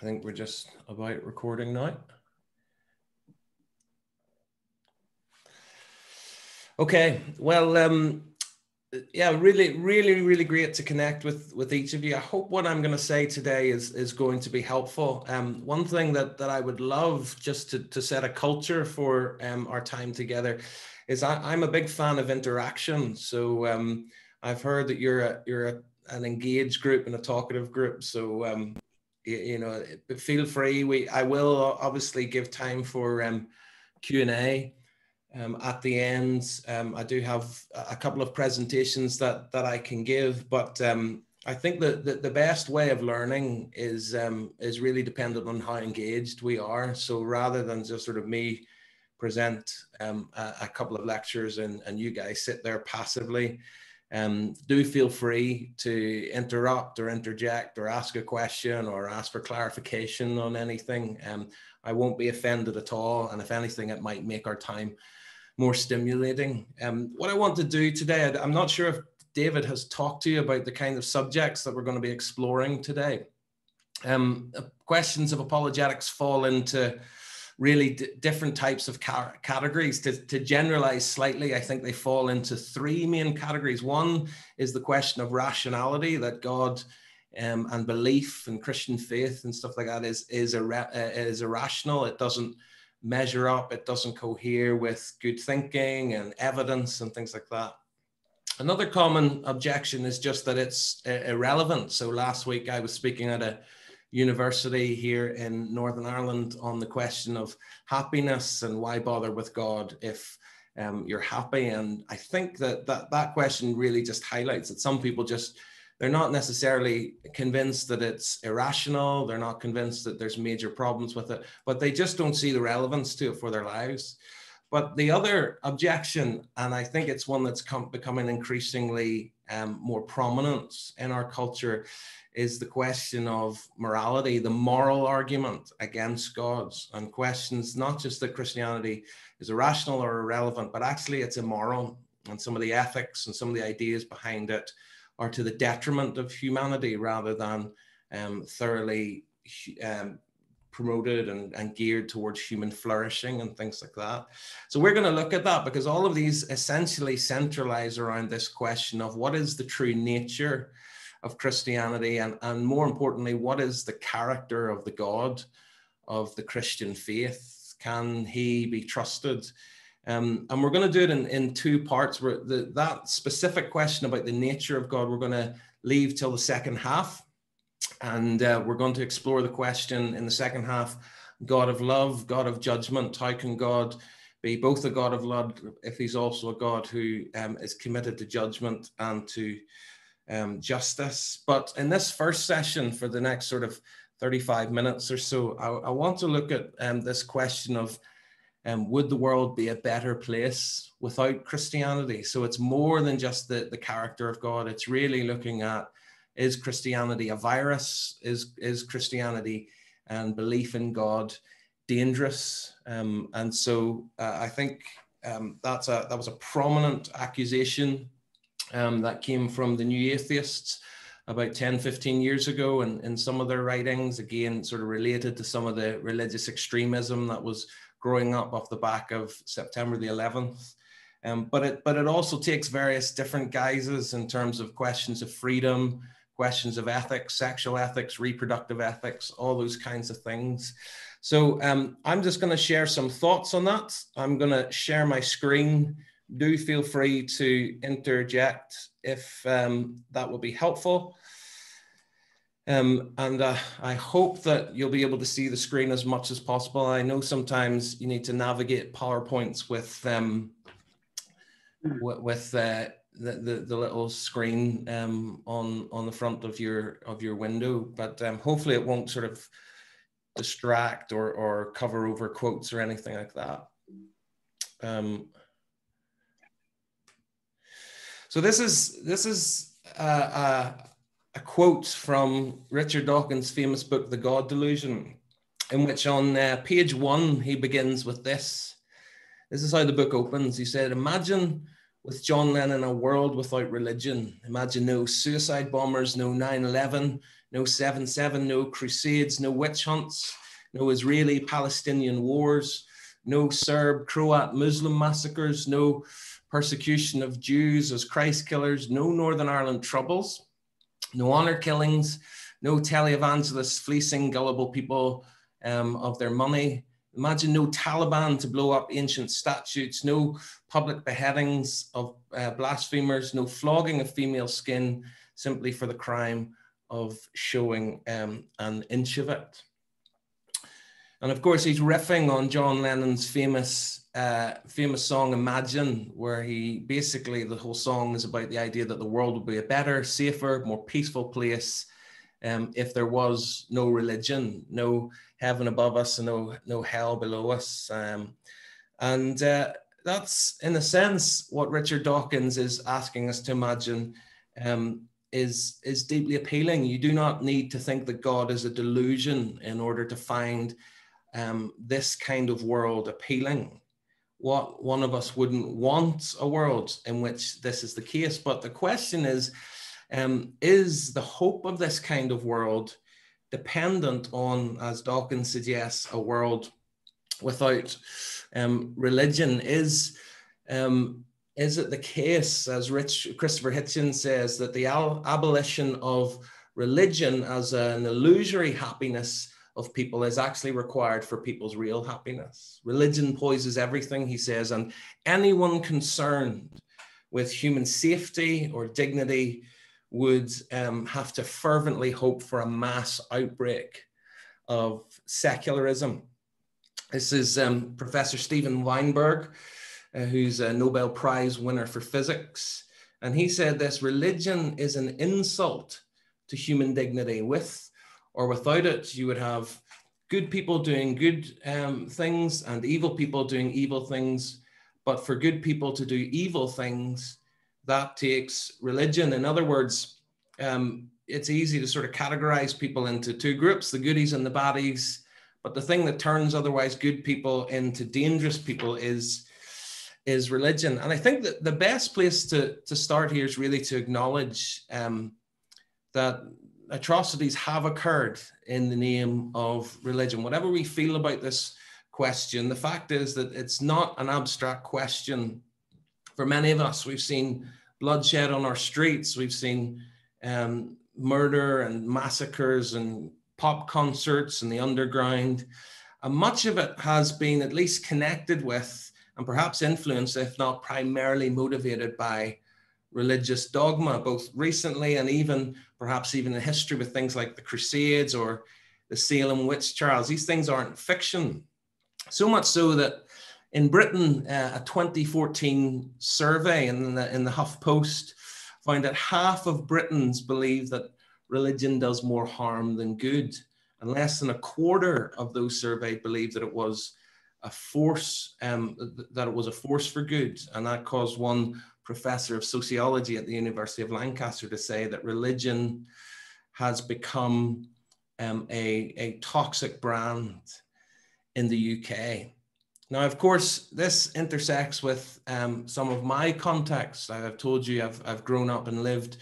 I think we're just about recording now. Okay, well, yeah, really great to connect with each of you. I hope what I'm going to say today is going to be helpful. One thing that I would love just to set a culture for our time together is I'm a big fan of interaction. So I've heard that you're an engaged group and a talkative group. So you know, feel free. I will obviously give time for Q&A. At the end, I do have a couple of presentations that I can give, but I think that the best way of learning is really dependent on how engaged we are. So rather than just sort of me present a couple of lectures and you guys sit there passively, do feel free to interrupt or interject or ask a question or ask for clarification on anything. I won't be offended at all, and if anything, it might make our time more stimulating. What I want to do today, I'm not sure if David has talked to you about the kind of subjects that we're going to be exploring today. Questions of apologetics fall into really different types of categories. To generalize slightly, I think they fall into three main categories. One is the question of rationality, that God and belief and Christian faith and stuff like that is irrational. It doesn't measure up, it doesn't cohere with good thinking and evidence and things like that. Another common objection is just that it's irrelevant. So last week I was speaking at a university here in Northern Ireland on the question of happiness and why bother with God if you're happy. And I think that question really just highlights that some people they're not necessarily convinced that it's irrational. They're not convinced that there's major problems with it, but they just don't see the relevance to it for their lives. But the other objection, and I think it's one that's becoming increasingly more prominent in our culture, is the question of morality, the moral argument against God, and questions not just that Christianity is irrational or irrelevant, but actually it's immoral, and some of the ethics and some of the ideas behind it are to the detriment of humanity rather than thoroughly promoted and geared towards human flourishing and things like that. So we're going to look at that because all of these essentially centralize around this question of what is the true nature of Christianity, and more importantly, what is the character of the God of the Christian faith? Can he be trusted? And we're going to do it in two parts. That specific question about the nature of God, we're going to leave till the second half. And we're going to explore the question in the second half, God of love, God of judgment. How can God be both a God of love if he's also a God who is committed to judgment and to justice? But in this first session, for the next sort of 35 minutes or so, I want to look at this question of would the world be a better place without Christianity? So it's more than just the character of God. It's really looking at, is Christianity a virus? Is Christianity and belief in God dangerous? And so I think that was a prominent accusation that came from the New Atheists about 10, 15 years ago, and in some of their writings, again, sort of related to some of the religious extremism that was growing up off the back of September the 11th. But it also takes various different guises in terms of questions of freedom, questions of ethics, sexual ethics, reproductive ethics, all those kinds of things. So I'm just going to share some thoughts on that. I'm going to share my screen. Do feel free to interject if that will be helpful. I hope that you'll be able to see the screen as much as possible. I know sometimes you need to navigate PowerPoints with the little screen on the front of your window, but hopefully it won't sort of distract or cover over quotes or anything like that. So this is a quote from Richard Dawkins' famous book, The God Delusion, in which on page 1, he begins with this. This is how the book opens. He said, "Imagine with John Lennon, A World Without Religion. Imagine no suicide bombers, no 9/11, no 7/7, no crusades, no witch hunts, no Israeli-Palestinian wars, no Serb, Croat, Muslim massacres, no persecution of Jews as Christ killers, no Northern Ireland troubles, no honor killings, no televangelists fleecing gullible people of their money. Imagine no Taliban to blow up ancient statues, no public beheadings of blasphemers, no flogging of female skin simply for the crime of showing an inch of it. And of course, he's riffing on John Lennon's famous song, Imagine, where he basically, the whole song is about the idea that the world would be a better, safer, more peaceful place if there was no religion, no heaven above us and no hell below us. And that's, in a sense, what Richard Dawkins is asking us to imagine is deeply appealing. You do not need to think that God is a delusion in order to find this kind of world appealing. What one of us wouldn't want a world in which this is the case? But the question is the hope of this kind of world dependent on, as Dawkins suggests, a world without religion? Is it the case, as Christopher Hitchens says, that the abolition of religion as an illusory happiness of people is actually required for people's real happiness? Religion poisons everything, he says, and anyone concerned with human safety or dignity would have to fervently hope for a mass outbreak of secularism. This is Professor Steven Weinberg, who's a Nobel Prize winner for physics. And he said this: religion is an insult to human dignity. With or without it, you would have good people doing good things and evil people doing evil things. But for good people to do evil things, that takes religion. In other words, it's easy to sort of categorize people into two groups, the goodies and the baddies. But the thing that turns otherwise good people into dangerous people is religion. And I think that the best place to start here is really to acknowledge that atrocities have occurred in the name of religion. Whatever we feel about this question, the fact is that it's not an abstract question. For many of us, we've seen bloodshed on our streets, we've seen murder and massacres and pop concerts in the underground. And much of it has been at least connected with and perhaps influenced, if not primarily motivated by, religious dogma, both recently and even perhaps even in history with things like the Crusades or the Salem witch trials. These things aren't fiction. So much so that in Britain, a 2014 survey in the HuffPost found that half of Britons believe that religion does more harm than good, and less than a quarter of those surveyed believed that it was a force, for good. And that caused one professor of sociology at the University of Lancaster to say that religion has become a toxic brand in the UK. Now, of course, this intersects with some of my contexts. I've told you I've grown up and lived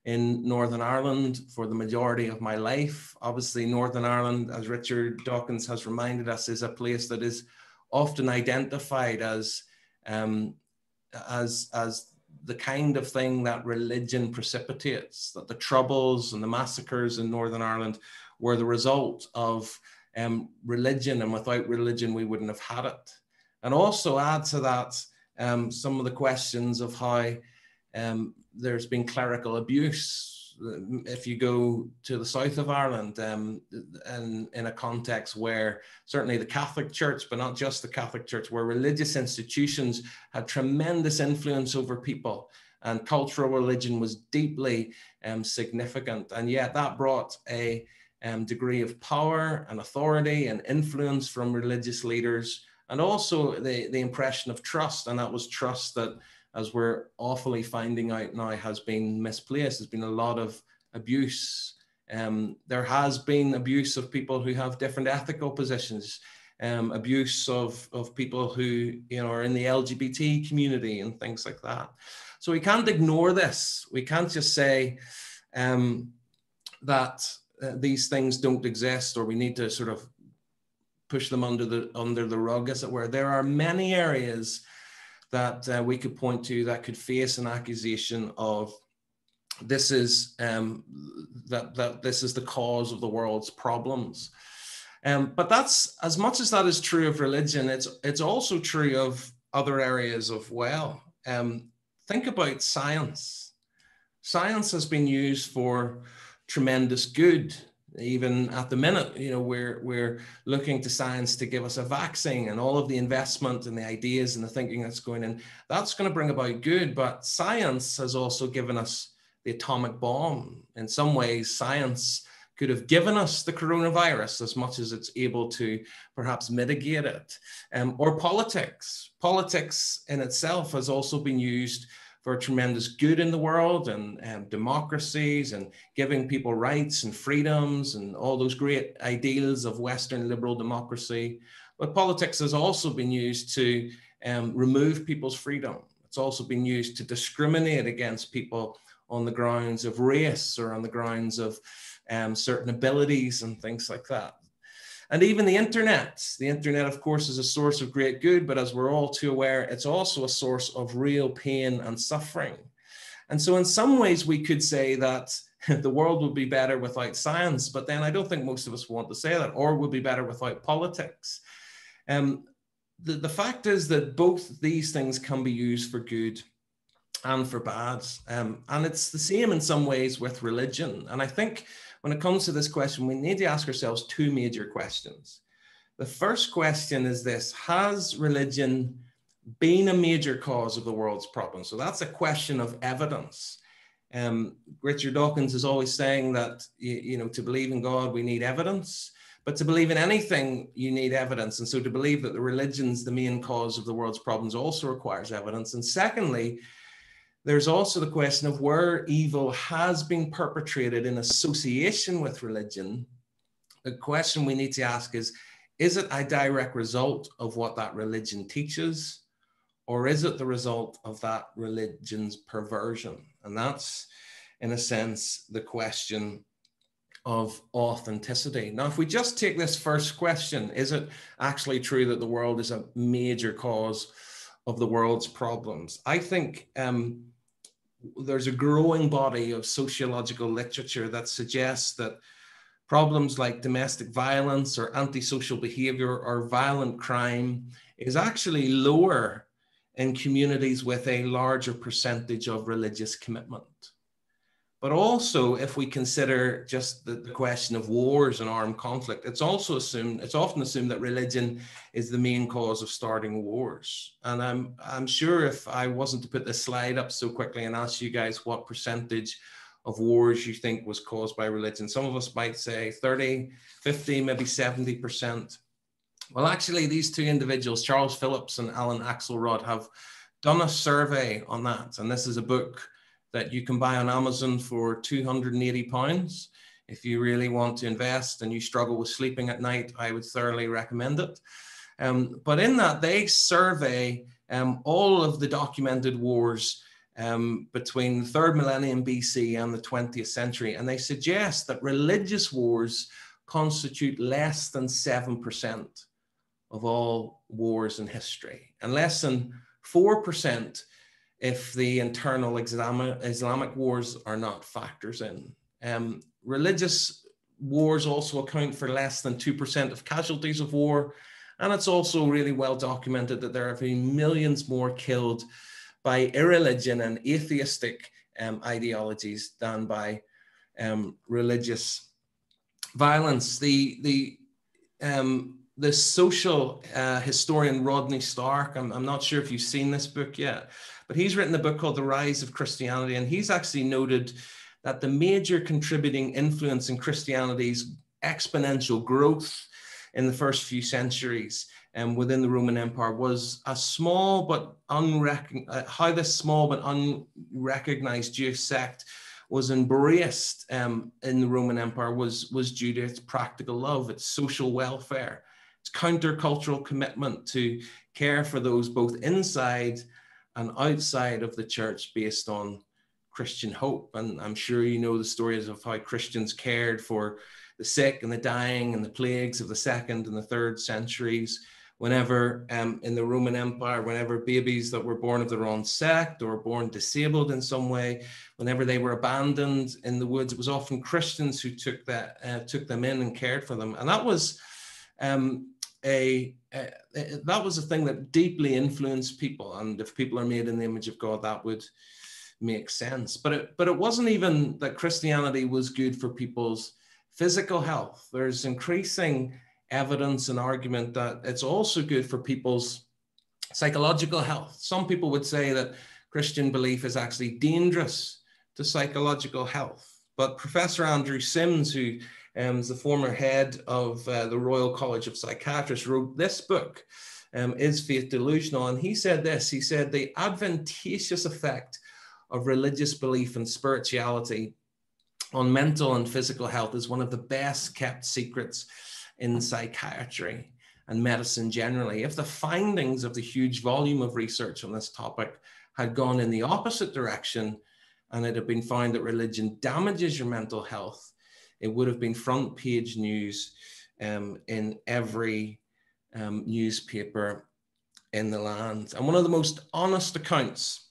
in Northern Ireland for the majority of my life. Obviously, Northern Ireland, as Richard Dawkins has reminded us, is a place that is often identified as the kind of thing that religion precipitates, that the troubles and the massacres in Northern Ireland were the result of religion, and without religion, we wouldn't have had it. And also add to that some of the questions of how there's been clerical abuse. If you go to the south of Ireland, and in a context where certainly the Catholic Church, but not just the Catholic Church, where religious institutions had tremendous influence over people, and cultural religion was deeply significant. And yet that brought a degree of power and authority and influence from religious leaders, and also the impression of trust. And that was trust that, as we're awfully finding out now, has been misplaced. There's been a lot of abuse. There has been abuse of people who have different ethical positions. abuse of people who are in the LGBT community and things like that. So we can't ignore this. We can't just say that these things don't exist, or we need to sort of push them under the rug, as it were. There are many areas that we could point to that could face an accusation of this is that this is the cause of the world's problems. But that's, as much as that is true of religion, it's also true of other areas of think about science. Science has been used for tremendous good. Even at the minute, we're looking to science to give us a vaccine, and all of the investment and the ideas and the thinking that's going in, that's going to bring about good. But science has also given us the atomic bomb. In some ways, science could have given us the coronavirus as much as it's able to perhaps mitigate it. Or politics. Politics in itself has also been used for tremendous good in the world, and democracies, and giving people rights and freedoms and all those great ideals of Western liberal democracy. But politics has also been used to remove people's freedom. It's also been used to discriminate against people on the grounds of race, or on the grounds of certain abilities and things like that. And even the internet, of course, is a source of great good, but as we're all too aware, it's also a source of real pain and suffering. And so in some ways we could say that the world would be better without science, but then I don't think most of us want to say that, or would be better without politics. The fact is that both these things can be used for good and for bad. And it's the same in some ways with religion. And I think when it comes to this question, we need to ask ourselves two major questions. The first question is this: has religion been a major cause of the world's problems? So that's a question of evidence. Richard Dawkins is always saying that, to believe in God, we need evidence, but to believe in anything, you need evidence. And so to believe that the religion's the main cause of the world's problems also requires evidence. And secondly, there's also the question of where evil has been perpetrated in association with religion. The question we need to ask is it a direct result of what that religion teaches, or is it the result of that religion's perversion? And that's, in a sense, the question of authenticity. Now, if we just take this first question, is it actually true that the world is a major cause of the world's problems? I think there's a growing body of sociological literature that suggests that problems like domestic violence or antisocial behavior or violent crime is actually lower in communities with a larger percentage of religious commitment. But also, if we consider just the question of wars and armed conflict, it's often assumed that religion is the main cause of starting wars. And I'm sure if I wasn't to put this slide up so quickly and ask you guys what percentage of wars you think was caused by religion, some of us might say 30, 50, maybe 70%. Well, actually, these two individuals, Charles Phillips and Alan Axelrod, have done a survey on that. And this is a book that you can buy on Amazon for £280. If you really want to invest and you struggle with sleeping at night, I would thoroughly recommend it. But in that, they survey all of the documented wars between the 3rd millennium BC and the 20th century. And they suggest that religious wars constitute less than 7% of all wars in history, and less than 4% if the internal Islamic wars are not factors in. Religious wars also account for less than 2% of casualties of war. And it's also really well documented that there have been millions more killed by irreligion and atheistic ideologies than by religious violence. The social historian Rodney Stark, I'm not sure if you've seen this book yet, but he's written a book called The Rise of Christianity, and he's actually noted that the major contributing influence in Christianity's exponential growth in the first few centuries within the Roman Empire was a small but how this small but unrecognized Jewish sect was embraced in the Roman Empire was due to its practical love, its social welfare, countercultural commitment to care for those both inside and outside of the church based on Christian hope. And I'm sure you know the stories of how Christians cared for the sick and the dying and the plagues of the 2nd and the 3rd centuries. Whenever in the Roman Empire, whenever babies that were born of the wrong sect or born disabled in some way, whenever they were abandoned in the woods, it was often Christians who took them in and cared for them. And that was that was a thing that deeply influenced people. And if people are made in the image of God, that would make sense. But it wasn't even that Christianity was good for people's physical health. There's increasing evidence and argument that it's also good for people's psychological health. Some people would say that Christian belief is actually dangerous to psychological health. But Professor Andrew Sims, who is the former head of the Royal College of Psychiatrists, wrote this book, Is Faith Delusional? And he said this, he said, the advantageous effect of religious belief and spirituality on mental and physical health is one of the best kept secrets in psychiatry and medicine generally. If the findings of the huge volume of research on this topic had gone in the opposite direction and it had been found that religion damages your mental health, it would have been front page news in every newspaper in the land. And one of the most honest accounts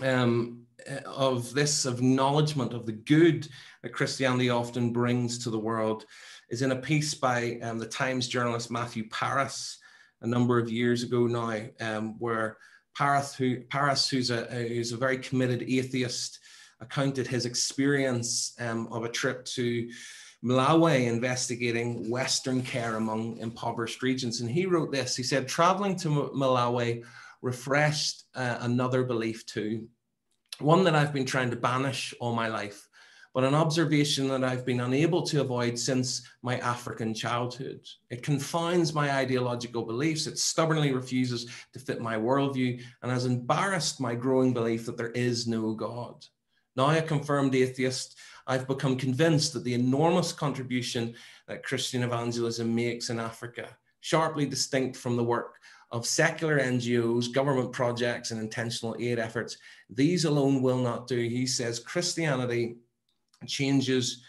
of this acknowledgement of the good that Christianity often brings to the world is in a piece by the Times journalist Matthew Parris a number of years ago now, where Parris, who's a very committed atheist, accounted his experience of a trip to Malawi investigating Western care among impoverished regions. And he wrote this, he said, traveling to Malawi refreshed another belief too, one that I've been trying to banish all my life, but an observation that I've been unable to avoid since my African childhood. It confounds my ideological beliefs, it stubbornly refuses to fit my worldview, and has embarrassed my growing belief that there is no God. Now a confirmed atheist, I've become convinced that the enormous contribution that Christian evangelism makes in Africa, sharply distinct from the work of secular NGOs, government projects, and intentional aid efforts, these alone will not do. He says Christianity changes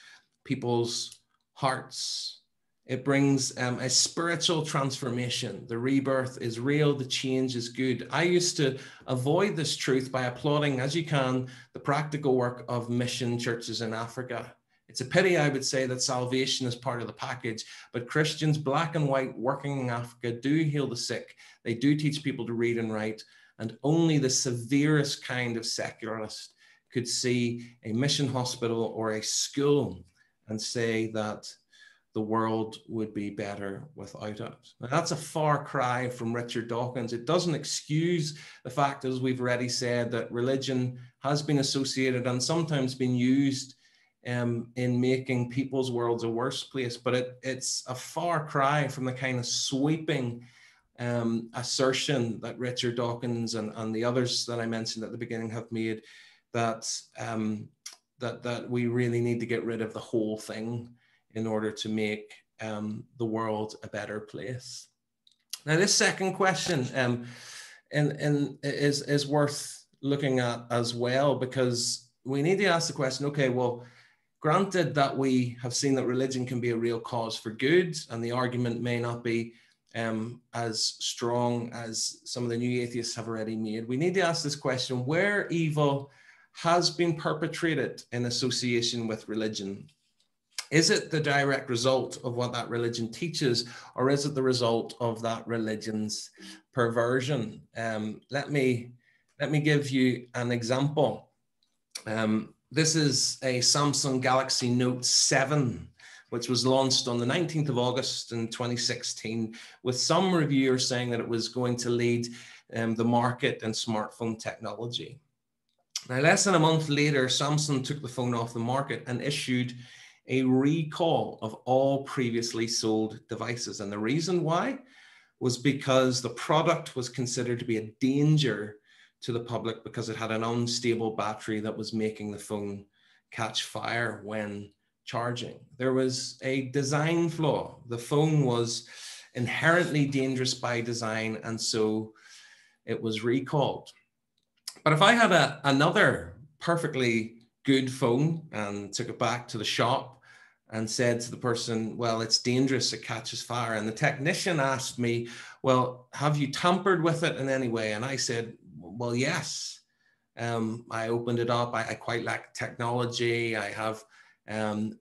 people's hearts. It brings a spiritual transformation. The rebirth is real, the change is good. I used to avoid this truth by applauding, as you can, the practical work of mission churches in Africa. It's a pity, I would say, that salvation is part of the package, but Christians, black and white, working in Africa, do heal the sick. They do teach people to read and write, and only the severest kind of secularist could see a mission hospital or a school and say that the world would be better without it. Now, that's a far cry from Richard Dawkins. It doesn't excuse the fact, as we've already said, that religion has been associated and sometimes been used in making people's worlds a worse place, but it's a far cry from the kind of sweeping assertion that Richard Dawkins and the others that I mentioned at the beginning have made, that we really need to get rid of the whole thing in order to make the world a better place. Now, this second question is worth looking at as well, because we need to ask the question, okay, well, granted that we have seen that religion can be a real cause for good, and the argument may not be as strong as some of the new atheists have already made, we need to ask this question: where evil has been perpetrated in association with religion, is it the direct result of what that religion teaches, or is it the result of that religion's perversion? Let me give you an example. This is a Samsung Galaxy Note 7, which was launched on the 19th of August in 2016, with some reviewers saying that it was going to lead the market in smartphone technology. Now, less than a month later, Samsung took the phone off the market and issued a recall of all previously sold devices. And the reason why was because the product was considered to be a danger to the public because it had an unstable battery that was making the phone catch fire when charging. There was a design flaw. The phone was inherently dangerous by design, and so it was recalled. But if I had another perfectly good phone and took it back to the shop and said to the person, well, it's dangerous, it catches fire, and the technician asked me, well, have you tampered with it in any way? And I said, well, yes. I opened it up. I quite like technology. I have,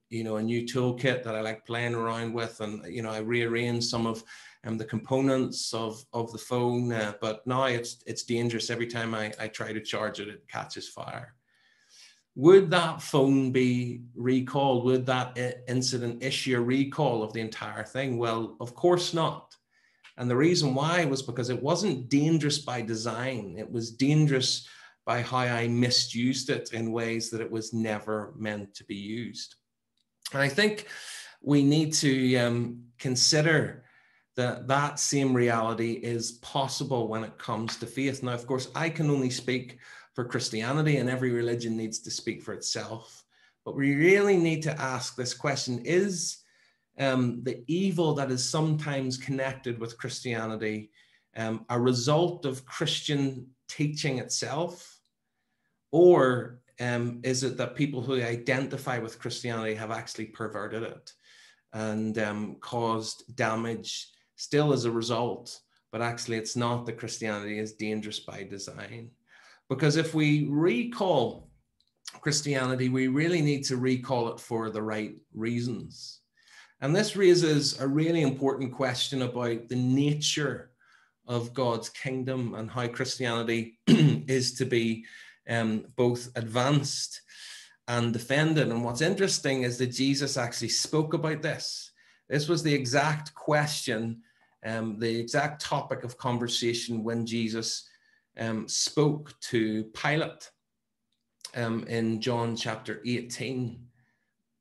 you know, a new toolkit that I like playing around with, and you know, I rearranged some of the components of the phone. But now it's dangerous. Every time I try to charge it, it catches fire. Would that phone be recalled? Would that incident issue a recall of the entire thing? Well, of course not. And the reason why was because it wasn't dangerous by design. It was dangerous by how I misused it in ways that it was never meant to be used. And I think we need to consider that that same reality is possible when it comes to faith. Now, of course, I can only speak for Christianity, and every religion needs to speak for itself. But we really need to ask this question: is the evil that is sometimes connected with Christianity a result of Christian teaching itself? Or is it that people who identify with Christianity have actually perverted it and caused damage still as a result, but actually it's not that Christianity is dangerous by design? Because if we recall Christianity, we really need to recall it for the right reasons. And this raises a really important question about the nature of God's kingdom and how Christianity is to be both advanced and defended. And what's interesting is that Jesus actually spoke about this. This was the exact question, the exact topic of conversation when Jesus spoke to Pilate in John chapter 18.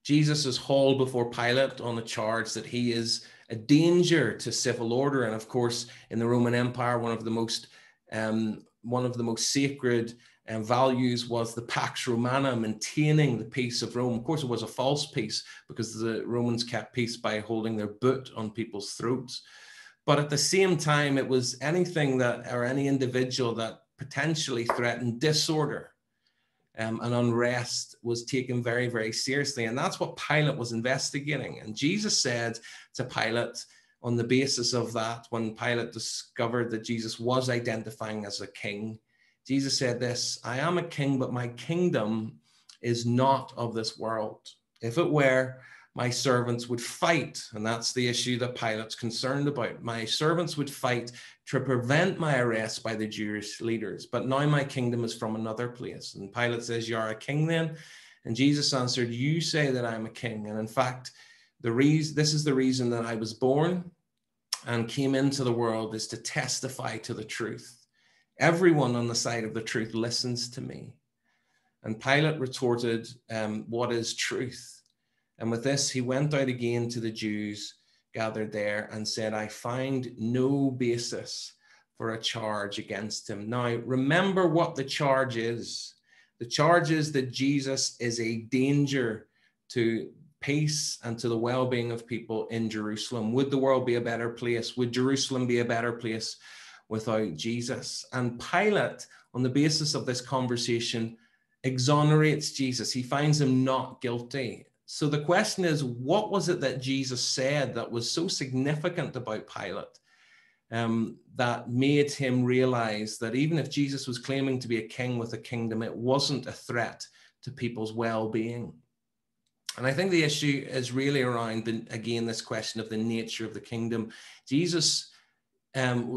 Jesus is hauled before Pilate on a charge that he is a danger to civil order. And of course, in the Roman Empire, one of the most sacred values was the Pax Romana, maintaining the peace of Rome. Of course, it was a false peace because the Romans kept peace by holding their boot on people's throats. But at the same time, it was anything that, or any individual that potentially threatened disorder and unrest was taken very, very seriously. And that's what Pilate was investigating. And Jesus said to Pilate, on the basis of that, when Pilate discovered that Jesus was identifying as a king, Jesus said this: I am a king, but my kingdom is not of this world. If it were, my servants would fight. And that's the issue that Pilate's concerned about. My servants would fight to prevent my arrest by the Jewish leaders. But now my kingdom is from another place. And Pilate says, you are a king then? And Jesus answered, you say that I'm a king. And in fact, this is the reason that I was born and came into the world, is to testify to the truth. Everyone on the side of the truth listens to me. And Pilate retorted, what is truth? And with this, he went out again to the Jews gathered there and said, I find no basis for a charge against him. Now, remember what the charge is. The charge is that Jesus is a danger to peace and to the well-being of people in Jerusalem. Would the world be a better place? Would Jerusalem be a better place without Jesus? And Pilate, on the basis of this conversation, exonerates Jesus. He finds him not guilty. So the question is, what was it that Jesus said that was so significant about Pilate that made him realize that even if Jesus was claiming to be a king with a kingdom, it wasn't a threat to people's well-being? And I think the issue is really around, again, this question of the nature of the kingdom. Jesus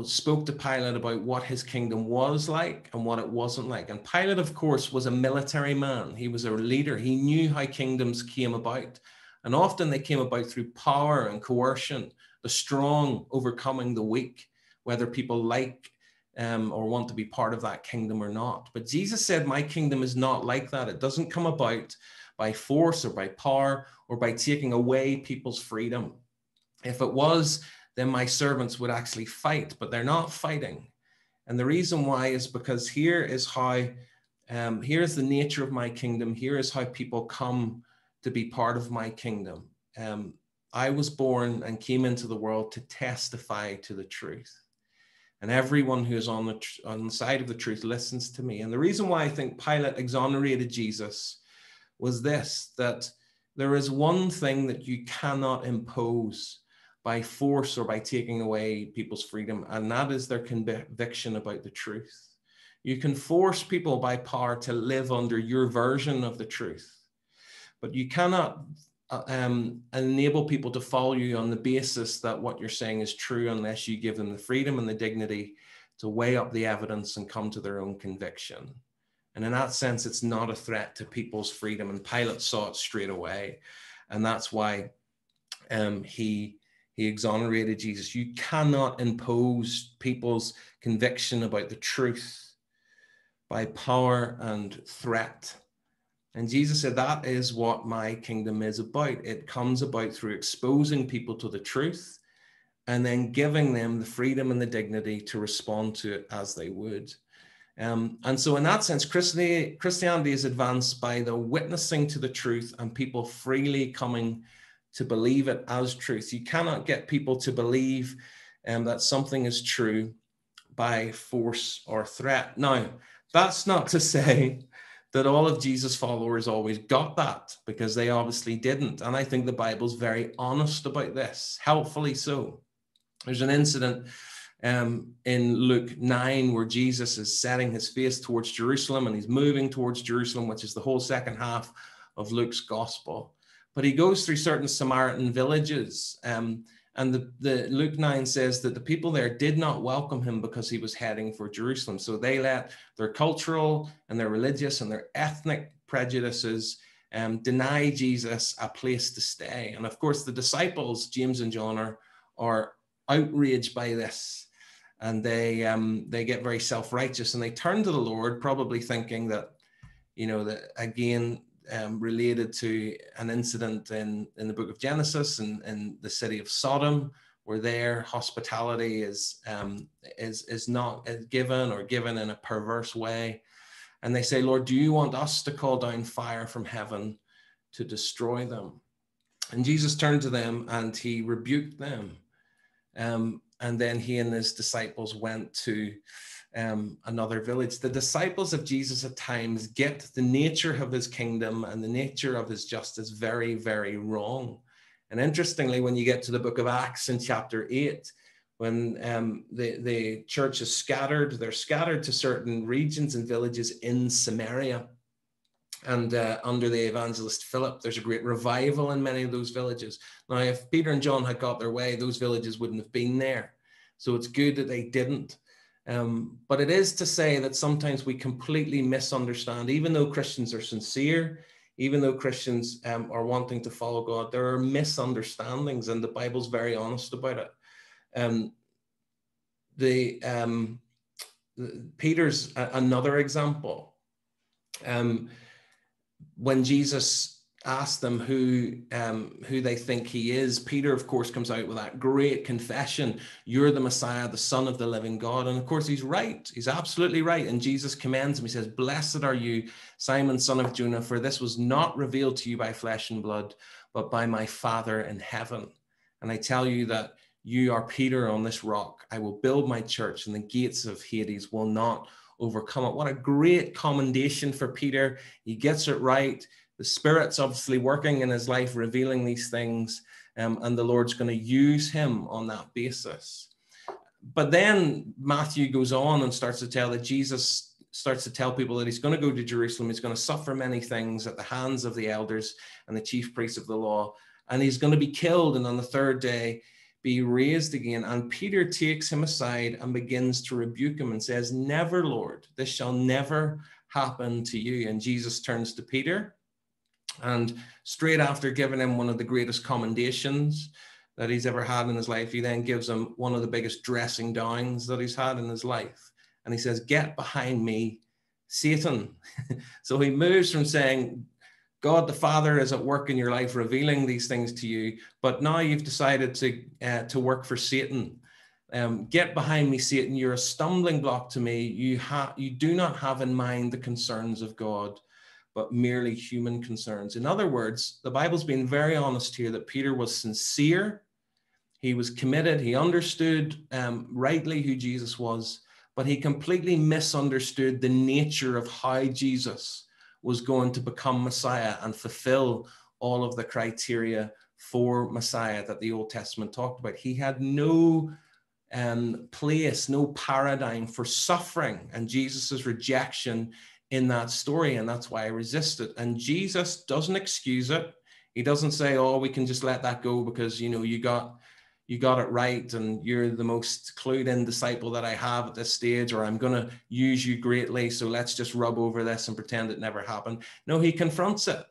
spoke to Pilate about what his kingdom was like and what it wasn't like. And Pilate, of course, was a military man. He was a leader. He knew how kingdoms came about. And often they came about through power and coercion, the strong overcoming the weak, whether people like or want to be part of that kingdom or not. But Jesus said, my kingdom is not like that. It doesn't come about by force or by power or by taking away people's freedom. If it was, then my servants would actually fight, but they're not fighting. And the reason why is because here is how, here's the nature of my kingdom. Here is how people come to be part of my kingdom. I was born and came into the world to testify to the truth. And everyone who is on the side of the truth listens to me. And the reason why I think Pilate exonerated Jesus was this, that there is one thing that you cannot impose by force or by taking away people's freedom, and that is their conviction about the truth. You can force people by power to live under your version of the truth, but you cannot enable people to follow you on the basis that what you're saying is true unless you give them the freedom and the dignity to weigh up the evidence and come to their own conviction. And in that sense, it's not a threat to people's freedom. And Pilate saw it straight away. And that's why he exonerated Jesus. You cannot impose people's conviction about the truth by power and threat. And Jesus said, that is what my kingdom is about. It comes about through exposing people to the truth and then giving them the freedom and the dignity to respond to it as they would. And so in that sense, Christianity is advanced by the witnessing to the truth and people freely coming to believe it as truth. You cannot get people to believe that something is true by force or threat. Now, that's not to say that all of Jesus' followers always got that, because they obviously didn't. And I think the Bible's very honest about this, helpfully so. There's an incident in Luke 9 where Jesus is setting his face towards Jerusalem, and he's moving towards Jerusalem, which is the whole second half of Luke's gospel. But he goes through certain Samaritan villages, and the Luke 9 says that the people there did not welcome him because he was heading for Jerusalem. So they let their cultural and their religious and their ethnic prejudices deny Jesus a place to stay. And of course, the disciples, James and John, are outraged by this. And they get very self-righteous, and they turn to the Lord, probably thinking that, that again, related to an incident in the book of Genesis and in the city of Sodom, where their hospitality is not given, or given in a perverse way. And they say, Lord, do you want us to call down fire from heaven to destroy them? And Jesus turned to them and he rebuked them. And then he and his disciples went to another village. The disciples of Jesus at times get the nature of his kingdom and the nature of his justice very, very wrong. And interestingly, when you get to the book of Acts in chapter 8, when the church is scattered, they're scattered to certain regions and villages in Samaria. And under the evangelist Philip, there's a great revival in many of those villages. Now, if Peter and John had got their way, those villages wouldn't have been there. So it's good that they didn't. But it is to say that sometimes we completely misunderstand, even though Christians are sincere, even though Christians are wanting to follow God, there are misunderstandings, and the Bible's very honest about it. Peter's another example. When Jesus asked them who they think he is, Peter, of course, comes out with that great confession: you're the Messiah, the Son of the living God. And of course, he's right. He's absolutely right. And Jesus commends him. He says, blessed are you, Simon, son of Jonah, for this was not revealed to you by flesh and blood, but by my Father in heaven. And I tell you that you are Peter. On this rock I will build my church, and the gates of Hades will not overcome it. What a great commendation for Peter. He gets it right. The Spirit's obviously working in his life, revealing these things, and the Lord's going to use him on that basis. But then Matthew goes on and starts to tell that Jesus starts to tell people that he's going to go to Jerusalem. He's going to suffer many things at the hands of the elders and the chief priests of the law, and he's going to be killed, and on the third day be raised again. And Peter takes him aside and begins to rebuke him and says, never, Lord, this shall never happen to you. And Jesus turns to Peter, and straight after giving him one of the greatest commendations that he's ever had in his life, he then gives him one of the biggest dressing downs that he's had in his life. And he says, get behind me, Satan. So he moves from saying, God the Father is at work in your life, revealing these things to you, but now you've decided to work for Satan. Get behind me, Satan. You're a stumbling block to me. You do not have in mind the concerns of God, but merely human concerns. In other words, the Bible's been very honest here that Peter was sincere. He was committed. He understood rightly who Jesus was, but he completely misunderstood the nature of how Jesus was going to become Messiah and fulfill all of the criteria for Messiah that the Old Testament talked about. He had no place, no paradigm for suffering and Jesus's rejection in that story, and that's why I resisted. And Jesus doesn't excuse it. He doesn't say, "Oh, we can just let that go because you got it right, and you're the most clued-in disciple that I have at this stage, or I'm going to use you greatly, so let's just rub over this and pretend it never happened." No, he confronts it.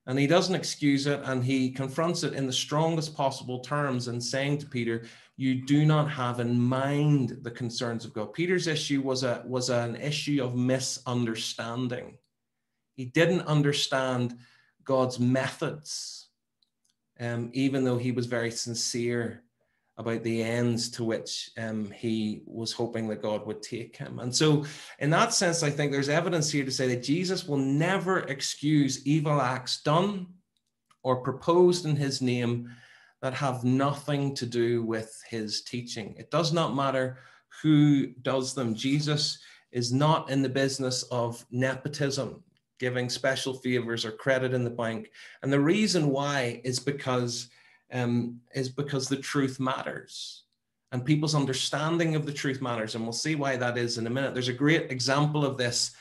And he doesn't excuse it, and he confronts it in the strongest possible terms and saying to Peter, you do not have in mind the concerns of God. Peter's issue was an issue of misunderstanding. He didn't understand God's methods, even though he was very sincere about the ends to which he was hoping that God would take him. And so in that sense, I think there's evidence here to say that Jesus will never excuse evil acts done or proposed in his name that have nothing to do with his teaching. It does not matter who does them. Jesus is not in the business of nepotism, giving special favors or credit in the bank. And the reason why is because the truth matters and people's understanding of the truth matters. And we'll see why that is in a minute. There's a great example of this.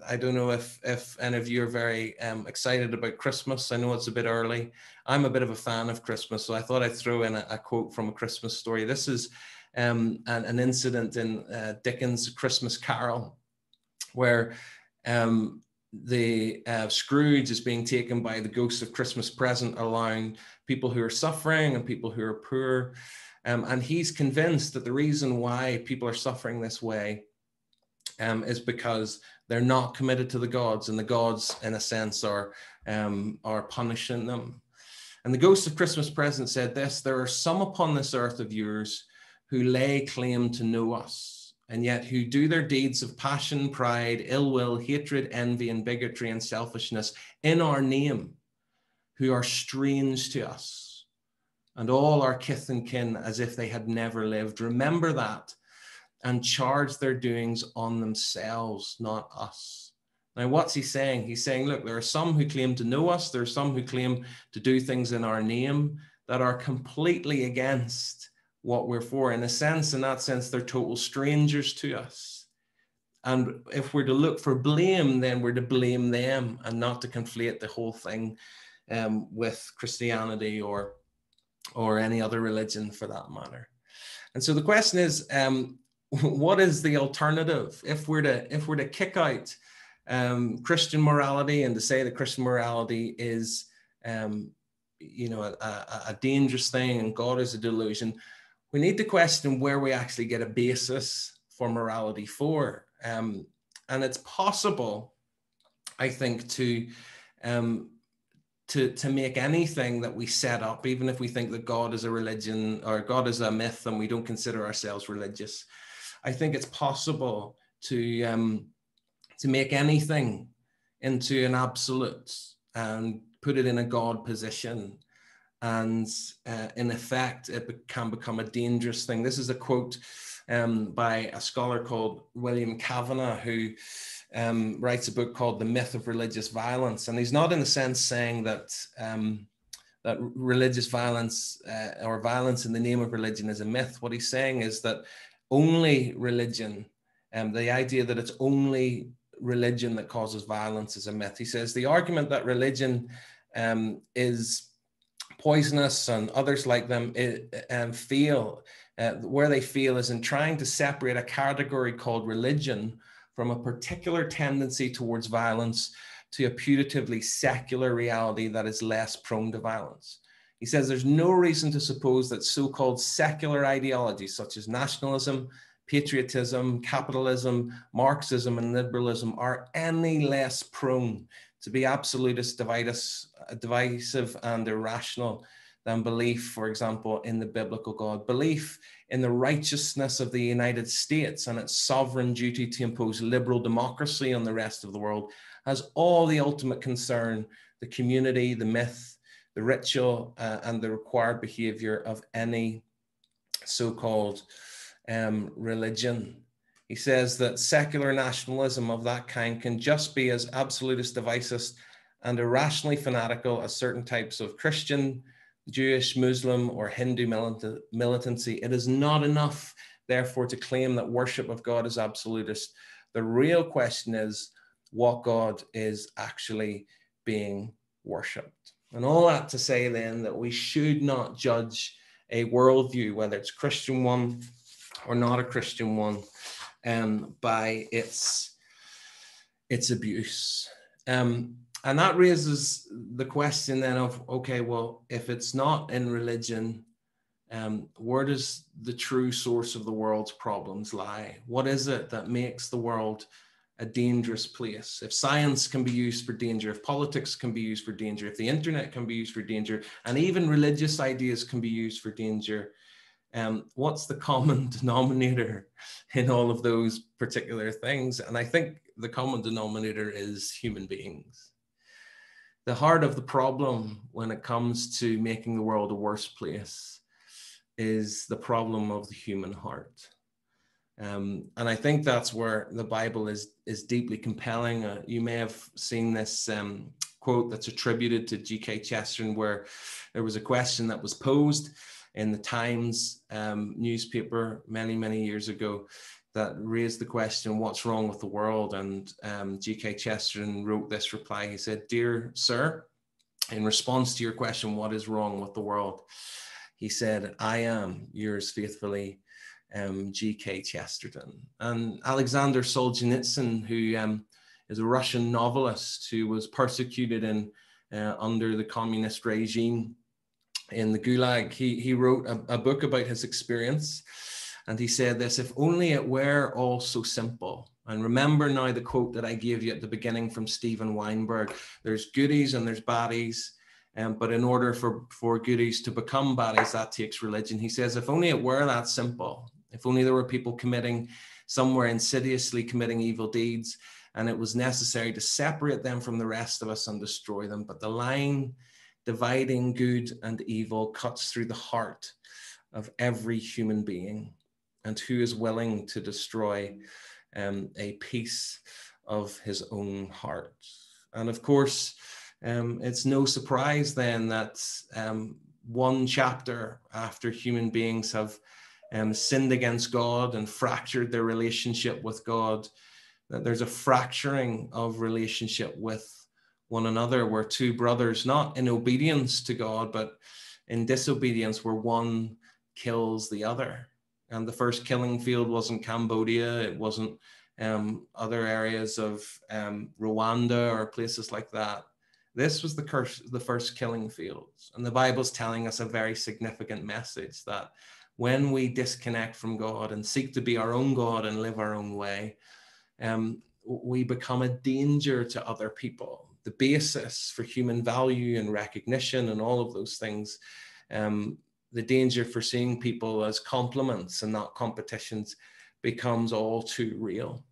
I don't know if any of you are very excited about Christmas. I know it's a bit early. I'm a bit of a fan of Christmas, so I thought I'd throw in a quote from A Christmas Story. This is an incident in Dickens' Christmas Carol, where the Scrooge is being taken by the ghost of Christmas Present, allowing people who are suffering and people who are poor. And he's convinced that the reason why people are suffering this way is because they're not committed to the gods, and the gods, in a sense, are punishing them. And the ghost of Christmas Present said this: there are some upon this earth of yours who lay claim to know us, and yet who do their deeds of passion, pride, ill will, hatred, envy, and bigotry and selfishness in our name, who are strange to us, and all our kith and kin as if they had never lived. Remember that, and charge their doings on themselves, not us. Now, what's he saying? He's saying, look, there are some who claim to know us. There are some who claim to do things in our name that are completely against what we're for. In a sense, in that sense, they're total strangers to us. And if we're to look for blame, then we're to blame them and not to conflate the whole thing with Christianity or any other religion for that matter. And so the question is, what is the alternative? If we're to kick out Christian morality and to say that Christian morality is, a dangerous thing and God is a delusion, we need to question where we actually get a basis for morality for. And it's possible, I think, to make anything that we set up, even if we think that God is a religion or God is a myth and we don't consider ourselves religious, I think it's possible to make anything into an absolute and put it in a God position. And in effect, it can become a dangerous thing. This is a quote by a scholar called William Kavanagh, who writes a book called The Myth of Religious Violence. And he's not in a sense saying that that religious violence or violence in the name of religion is a myth. What he's saying is that only religion, the idea that it's only religion that causes violence is a myth. He says the argument that religion is poisonous and others like them where they fail is in trying to separate a category called religion from a particular tendency towards violence to a putatively secular reality that is less prone to violence. He says there's no reason to suppose that so-called secular ideologies such as nationalism, patriotism, capitalism, Marxism, and liberalism are any less prone to be absolutist, divisive, and irrational than belief, for example, in the biblical God. Belief in the righteousness of the United States and its sovereign duty to impose liberal democracy on the rest of the world has all the ultimate concern, the community, the myth, the ritual, and the required behavior of any so-called religion. He says that secular nationalism of that kind can just be as absolutist, divisive, and irrationally fanatical as certain types of Christian, Jewish, Muslim, or Hindu militancy. It is not enough, therefore, to claim that worship of God is absolutist. The real question is what God is actually being worshipped. And all that to say then that we should not judge a worldview, whether it's a Christian one or not a Christian one, by its abuse. And that raises the question then of, okay, well, if it's not in religion, where does the true source of the world's problems lie? What is it that makes the world a dangerous place? If science can be used for danger, if politics can be used for danger, if the internet can be used for danger, and even religious ideas can be used for danger, what's the common denominator in all of those particular things? And I think the common denominator is human beings. The heart of the problem when it comes to making the world a worse place is the problem of the human heart. And I think that's where the Bible is deeply compelling. You may have seen this quote that's attributed to G.K. Chesterton, where there was a question that was posed in the Times newspaper many, many years ago that raised the question, what's wrong with the world? And G.K. Chesterton wrote this reply. He said, "Dear sir, in response to your question, what is wrong with the world?" He said, "I am yours faithfully, G.K. Chesterton." And Alexander Solzhenitsyn, who is a Russian novelist who was persecuted under the communist regime in the Gulag, he wrote a book about his experience. And he said this: "If only it were all so simple." And remember now the quote that I gave you at the beginning from Steven Weinberg. There's goodies and there's baddies. But in order for goodies to become baddies, that takes religion. He says, if only it were that simple, if only there were people somewhere insidiously committing evil deeds, and it was necessary to separate them from the rest of us and destroy them. But the line dividing good and evil cuts through the heart of every human being, and who is willing to destroy a piece of his own heart. And of course, it's no surprise then that one chapter after human beings have sinned against God and fractured their relationship with God, that there's a fracturing of relationship with one another, where two brothers, not in obedience to God, but in disobedience, where one kills the other. And the first killing field wasn't Cambodia, it wasn't other areas of Rwanda or places like that. This was the first killing fields. And the Bible's telling us a very significant message, that when we disconnect from God and seek to be our own God and live our own way, we become a danger to other people. The basis for human value and recognition and all of those things, the danger for seeing people as complements and not competitions, becomes all too real.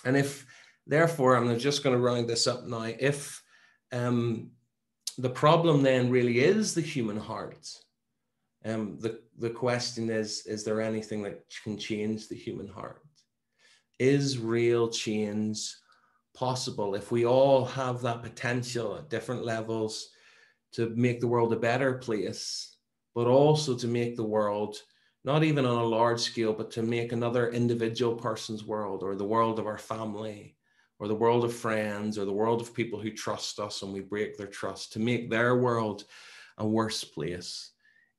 And if, therefore, I'm just going to round this up now, if the problem then really is the human heart, the question is there anything that can change the human heart? Is real change possible if we all have that potential at different levels to make the world a better place, but also to make the world, not even on a large scale, but to make another individual person's world, or the world of our family, or the world of friends, or the world of people who trust us and we break their trust, to make their world a worse place?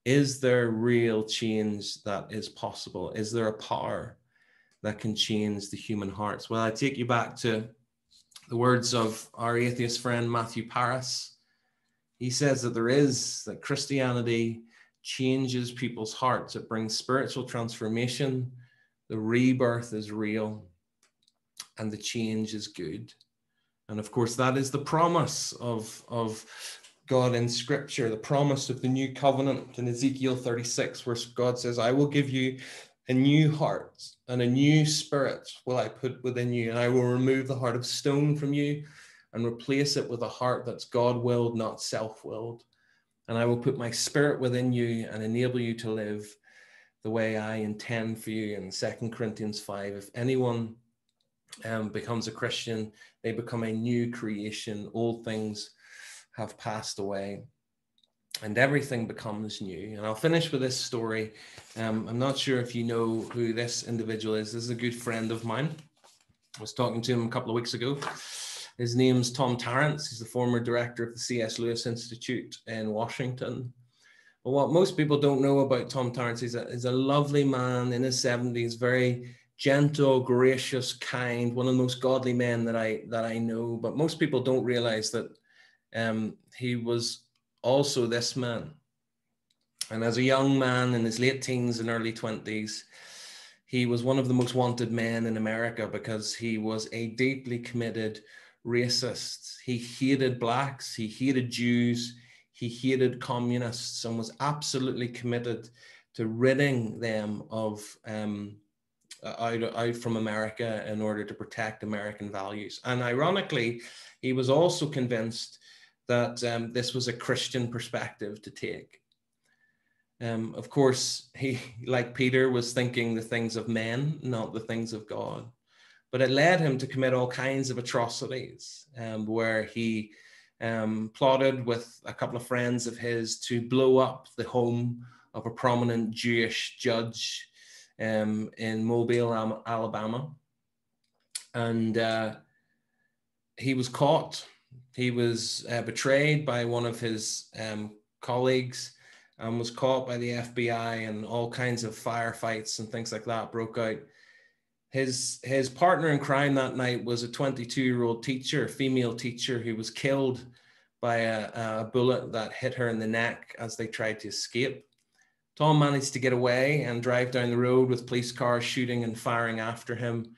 Is there real change that is possible? Is there a power that can change the human hearts? Well, I take you back to the words of our atheist friend, Matthew Paris. He says that that Christianity changes people's hearts. It brings spiritual transformation. The rebirth is real and the change is good. And of course, that is the promise of God in Scripture, the promise of the new covenant in Ezekiel 36, where God says, I will give you a new heart and a new spirit will I put within you, and I will remove the heart of stone from you and replace it with a heart that's God-willed, not self-willed. And I will put my spirit within you and enable you to live the way I intend for you. In 2 Corinthians 5, if anyone becomes a Christian, they become a new creation. Old things have passed away and everything becomes new. And I'll finish with this story. I'm not sure if you know who this individual is. This is a good friend of mine. I was talking to him a couple of weeks ago. His name's Tom Tarrants. He's the former director of the C.S. Lewis Institute in Washington. But what most people don't know about Tom Tarrants, he's a lovely man in his 70s, very gentle, gracious, kind, one of the most godly men that I know. But most people don't realize that he was also this man. And as a young man in his late teens and early 20s, he was one of the most wanted men in America because he was a deeply committed racist. He hated blacks, he hated Jews, he hated communists, and was absolutely committed to ridding them of out from America in order to protect American values. And ironically, he was also convinced that this was a Christian perspective to take. Of course, he, like Peter, was thinking the things of men, not the things of God. But it led him to commit all kinds of atrocities, where he plotted with a couple of friends of his to blow up the home of a prominent Jewish judge in Mobile, Alabama. And he was caught. He was betrayed by one of his colleagues and was caught by the FBI, and all kinds of firefights and things like that broke out. His partner in crime that night was a 22-year-old teacher, female teacher, who was killed by a bullet that hit her in the neck as they tried to escape. Tom managed to get away and drive down the road with police cars shooting and firing after him.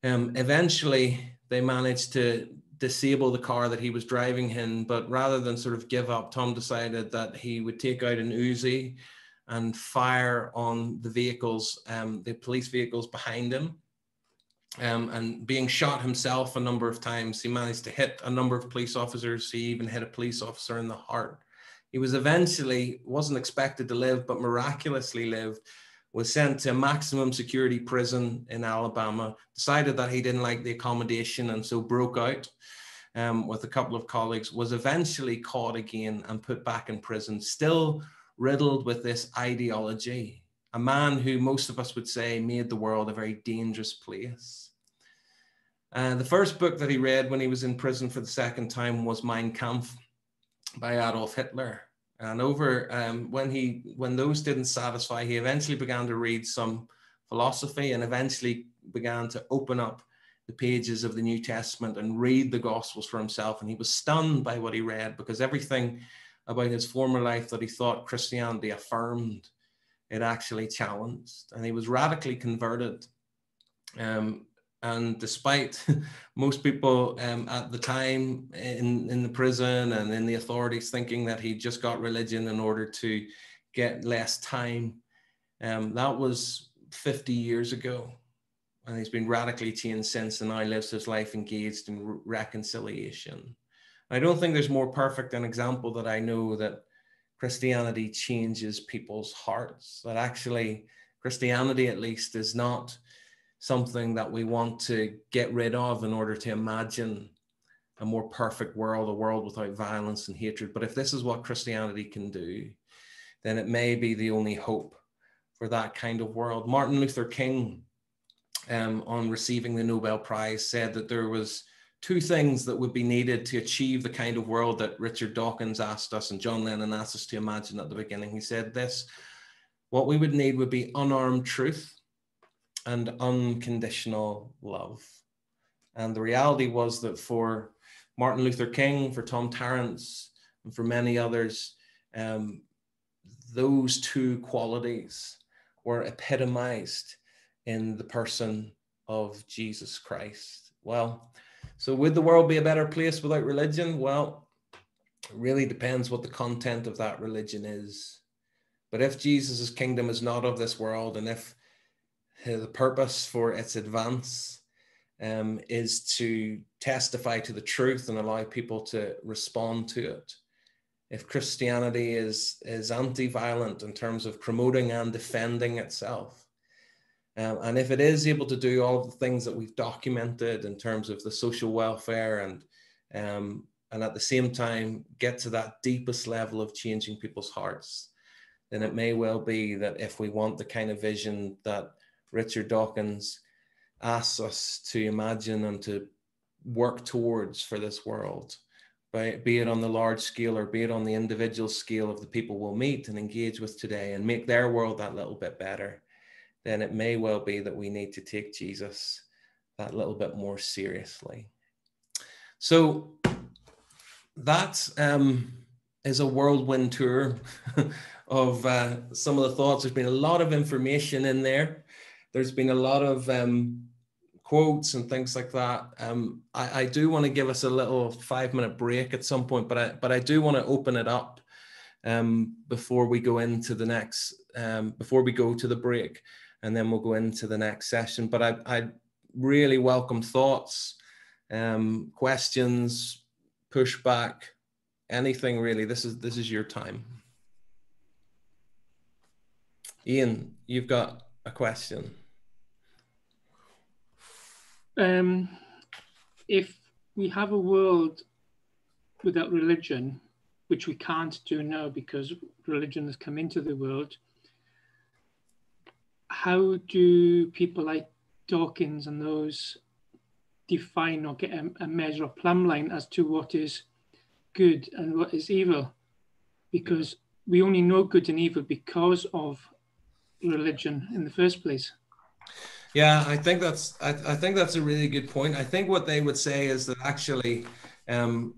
Eventually, they managed to disable the car that he was driving in, but rather than sort of give up, Tom decided that he would take out an Uzi and fire on the vehicles, the police vehicles behind him. And being shot himself a number of times, he managed to hit a number of police officers. He even hit a police officer in the heart. He was eventually, wasn't expected to live, but miraculously lived, was sent to a maximum security prison in Alabama, decided that he didn't like the accommodation and so broke out with a couple of colleagues, was eventually caught again and put back in prison, still riddled with this ideology. A man who most of us would say made the world a very dangerous place. The first book that he read when he was in prison for the second time was Mein Kampf by Adolf Hitler. And when those didn't satisfy, he eventually began to read some philosophy and eventually began to open up the pages of the New Testament and read the Gospels for himself. And he was stunned by what he read, because everything about his former life that he thought Christianity affirmed, it actually challenged. And he was radically converted. And despite most people at the time in the prison and in the authorities thinking that he just got religion in order to get less time, that was 50 years ago. And he's been radically changed since, and now lives his life engaged in reconciliation. I don't think there's more perfect an example that I know that Christianity changes people's hearts, that actually Christianity at least is not something that we want to get rid of in order to imagine a more perfect world, a world without violence and hatred. But if this is what Christianity can do, then it may be the only hope for that kind of world. Martin Luther King, on receiving the Nobel Prize, said that there was two things that would be needed to achieve the kind of world that Richard Dawkins asked us and John Lennon asked us to imagine at the beginning. He said this: what we would need would be unarmed truth and unconditional love. And the reality was that for Martin Luther King, for Tom Tarrants, and for many others, those two qualities were epitomized in the person of Jesus Christ. Well, so would the world be a better place without religion? Well, it really depends what the content of that religion is. But if Jesus' kingdom is not of this world, and if the purpose for its advance is to testify to the truth and allow people to respond to it. If Christianity is anti-violent in terms of promoting and defending itself, and if it is able to do all of the things that we've documented in terms of the social welfare and at the same time get to that deepest level of changing people's hearts, then it may well be that if we want the kind of vision that Richard Dawkins asks us to imagine and to work towards for this world, be it on the large scale or be it on the individual scale of the people we'll meet and engage with today and make their world that little bit better, then it may well be that we need to take Jesus that little bit more seriously. So that is a whirlwind tour of some of the thoughts. There's been a lot of information in there. There's been a lot of quotes and things like that. I do want to give us a little 5-minute break at some point, but I do want to open it up before we go into the next, before we go to the break, and then we'll go into the next session. But I really welcome thoughts, questions, pushback, anything really. This is your time. Ian, you've got a question. If we have a world without religion, which we can't do now because religion has come into the world, how do people like Dawkins and those define or get a measure of plumb line as to what is good and what is evil? Because we only know good and evil because of religion in the first place. Yeah, I think that's a really good point. I think what they would say is that actually, I'm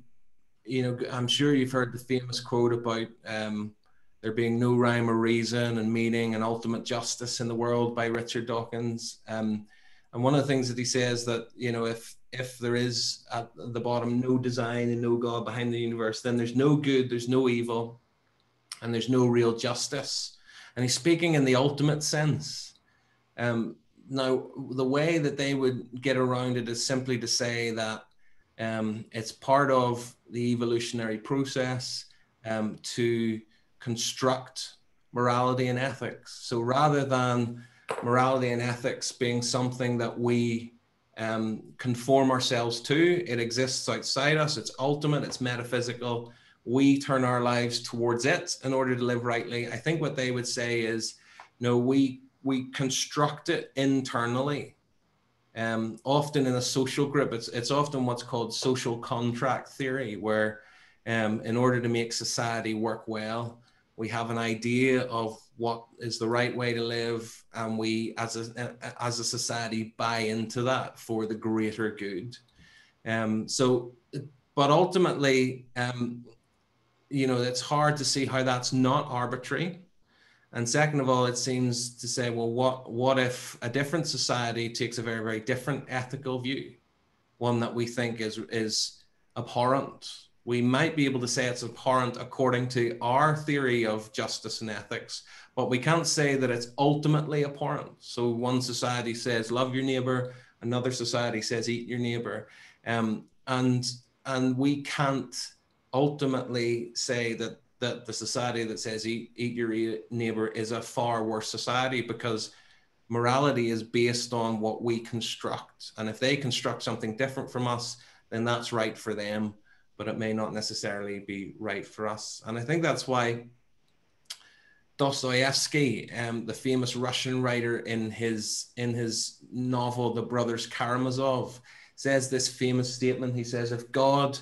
sure you've heard the famous quote about there being no rhyme or reason and meaning and ultimate justice in the world by Richard Dawkins. And one of the things that he says that, if there is at the bottom no design and no God behind the universe, then there's no good, there's no evil, and there's no real justice. And he's speaking in the ultimate sense. Now, the way that they would get around it is simply to say that it's part of the evolutionary process to construct morality and ethics. So rather than morality and ethics being something that we conform ourselves to, it exists outside us, it's ultimate, it's metaphysical, we turn our lives towards it in order to live rightly. I think what they would say is, no, we construct it internally. Often in a social group, it's often what's called social contract theory, where in order to make society work well, we have an idea of what is the right way to live, and we as a society buy into that for the greater good. But ultimately, it's hard to see how that's not arbitrary. And second of all, it seems to say, well, what if a different society takes a very, very different ethical view, one that we think is abhorrent? We might be able to say it's abhorrent according to our theory of justice and ethics, but we can't say that it's ultimately abhorrent. So one society says, love your neighbor. Another society says, eat your neighbor. And we can't ultimately say that the society that says eat your neighbor is a far worse society, because morality is based on what we construct. And if they construct something different from us, then that's right for them, but it may not necessarily be right for us. And I think that's why Dostoevsky, the famous Russian writer, in his novel, The Brothers Karamazov, says this famous statement. He says, if God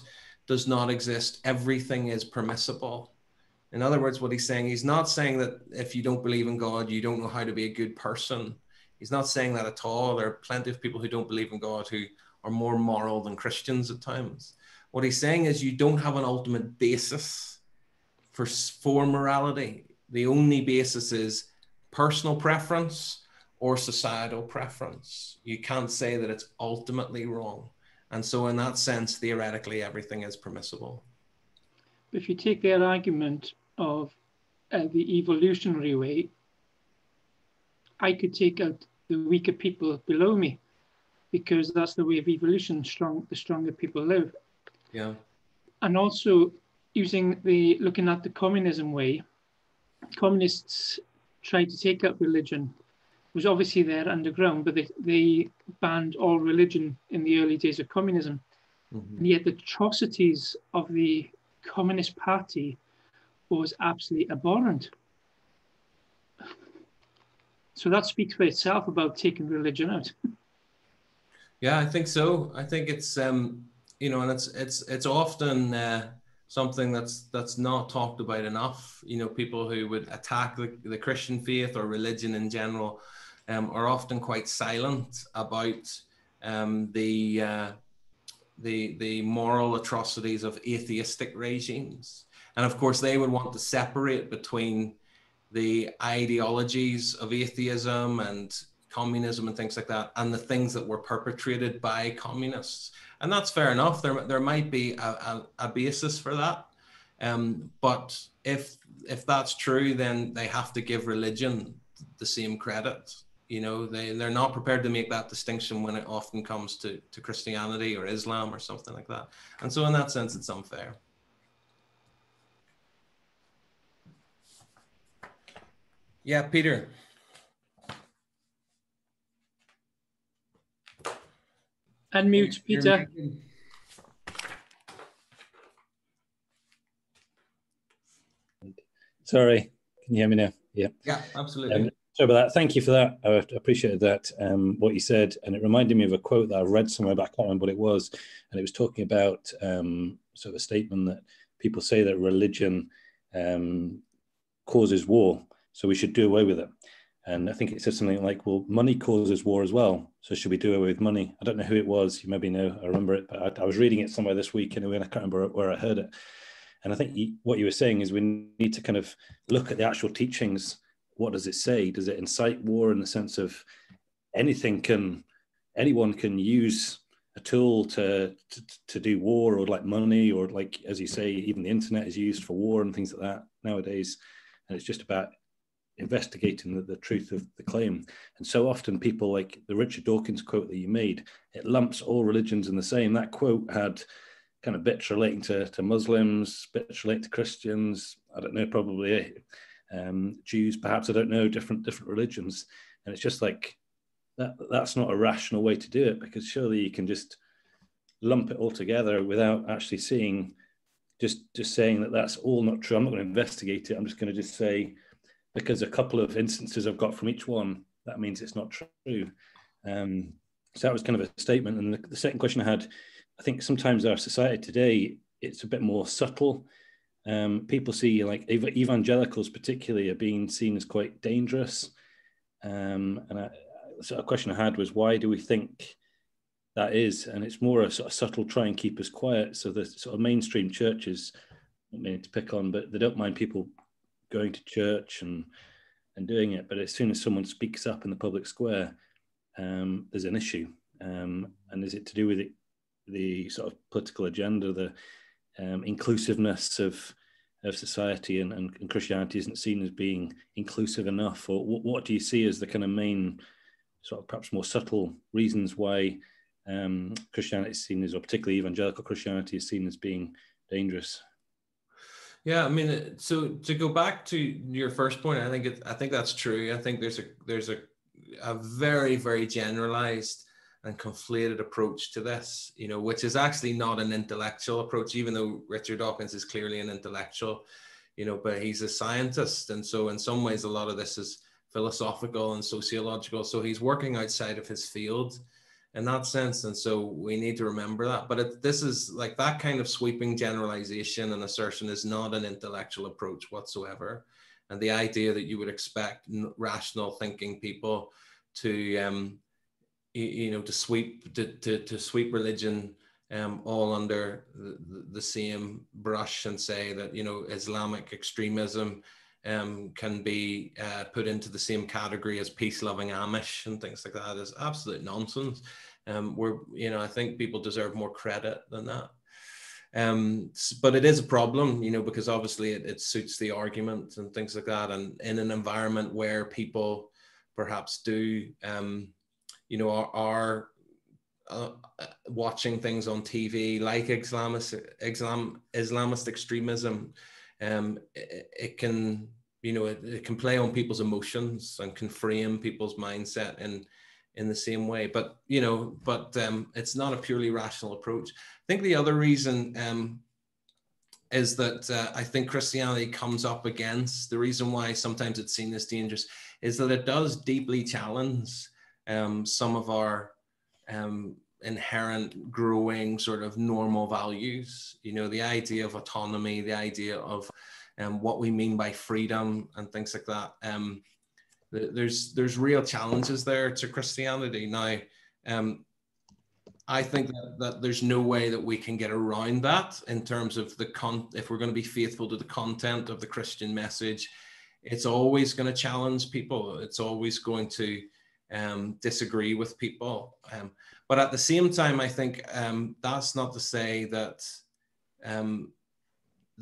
does not exist, everything is permissible. In other words, what he's saying, he's not saying that if you don't believe in God, you don't know how to be a good person. He's not saying that at all. There are plenty of people who don't believe in God who are more moral than Christians at times. What he's saying is you don't have an ultimate basis for morality. The only basis is personal preference or societal preference. You can't say that it's ultimately wrong. And so in that sense, theoretically, everything is permissible. If you take their argument of the evolutionary way, I could take out the weaker people below me. because that's the way of evolution. The stronger people live. Yeah. And also looking at the communism way, communists tried to take up religion. It was obviously there underground, but they banned all religion in the early days of communism. Mm-hmm. And yet the atrocities of the Communist Party was absolutely abhorrent. So that speaks for itself about taking religion out. Yeah, I think so. I think it's and it's often something that's not talked about enough. People who would attack the Christian faith or religion in general are often quite silent about the moral atrocities of atheistic regimes. And of course, they would want to separate between the ideologies of atheism and communism and things like that, and the things that were perpetrated by communists. And that's fair enough. There might be a basis for that. But if that's true, then they have to give religion the same credit. They're not prepared to make that distinction when it often comes to Christianity or Islam or something like that. And so in that sense, it's unfair. Yeah, Peter. Unmute, Peter. Sorry, can you hear me now? Yeah, absolutely. Sorry about that. Thank you for that. I appreciated that, what you said. And it reminded me of a quote that I read somewhere, but I can't remember what it was. And it was talking about sort of a statement that people say that religion causes war, so we should do away with it. And I think it said something like, well, money causes war as well, so should we do away with money? I don't know who it was. You maybe know, I remember it, but I was reading it somewhere this week anyway, and I can't remember where I heard it. And I think what you were saying is we need to kind of look at the actual teachings. What does it say? Does it incite war in the sense of anyone can use a tool to do war, or like money, or like, as you say, even the internet is used for war and things like that nowadays. And it's just about investigating the truth of the claim. And so often people, like the Richard Dawkins quote that you made, it lumps all religions in the same. That quote had kind of bits relating to Muslims, bits relating to Christians, I don't know, probably Jews, perhaps, I don't know, different religions. And it's just like, that's not a rational way to do it, because surely you can just lump it all together without actually seeing, just saying that that's all not true. I'm not going to investigate it. I'm just going to just say, because a couple of instances I've got from each one, that means it's not true. So that was kind of a statement. And the second question I had, I think sometimes our society today, it's a bit more subtle. People see, like, evangelicals particularly are being seen as quite dangerous. So a question I had was, why do we think that is? And it's more a sort of subtle try and keep us quiet. So the sort of mainstream churches, not meaning to pick on, but they don't mind people going to church and doing it. But as soon as someone speaks up in the public square, there's an issue. And is it to do with the sort of political agenda, the inclusiveness of society, and Christianity isn't seen as being inclusive enough? Or what do you see as the kind of main sort of perhaps more subtle reasons why Christianity is seen as, or particularly evangelical Christianity is seen as being dangerous? Yeah, I mean, so to go back to your first point, I think that's true. I think there's a very, very generalized and conflated approach to this, which is actually not an intellectual approach, even though Richard Dawkins is clearly an intellectual, but he's a scientist. And so in some ways, a lot of this is philosophical and sociological. So he's working outside of his field in that sense. And so we need to remember that. But this is like, that kind of sweeping generalization and assertion is not an intellectual approach whatsoever. And the idea that you would expect rational thinking people to, to sweep religion all under the same brush and say that, Islamic extremism can be put into the same category as peace-loving Amish and things like that is absolute nonsense. I think people deserve more credit than that. But it is a problem, because obviously it suits the argument and things like that. And in an environment where people perhaps do, are watching things on TV like Islamist extremism, it can, you know, it can play on people's emotions and can frame people's mindset in the same way. But, you know, it's not a purely rational approach. I think the other reason is that I think Christianity comes up against, the reason why sometimes it's seen as dangerous is that it does deeply challenge some of our inherent growing sort of normal values. You know, the idea of autonomy, the idea of what we mean by freedom and things like that. There's real challenges there to Christianity. Now, I think that there's no way that we can get around that in terms of if we're going to be faithful to the content of the Christian message. It's always going to challenge people. It's always going to disagree with people. But at the same time, I think that's not to say that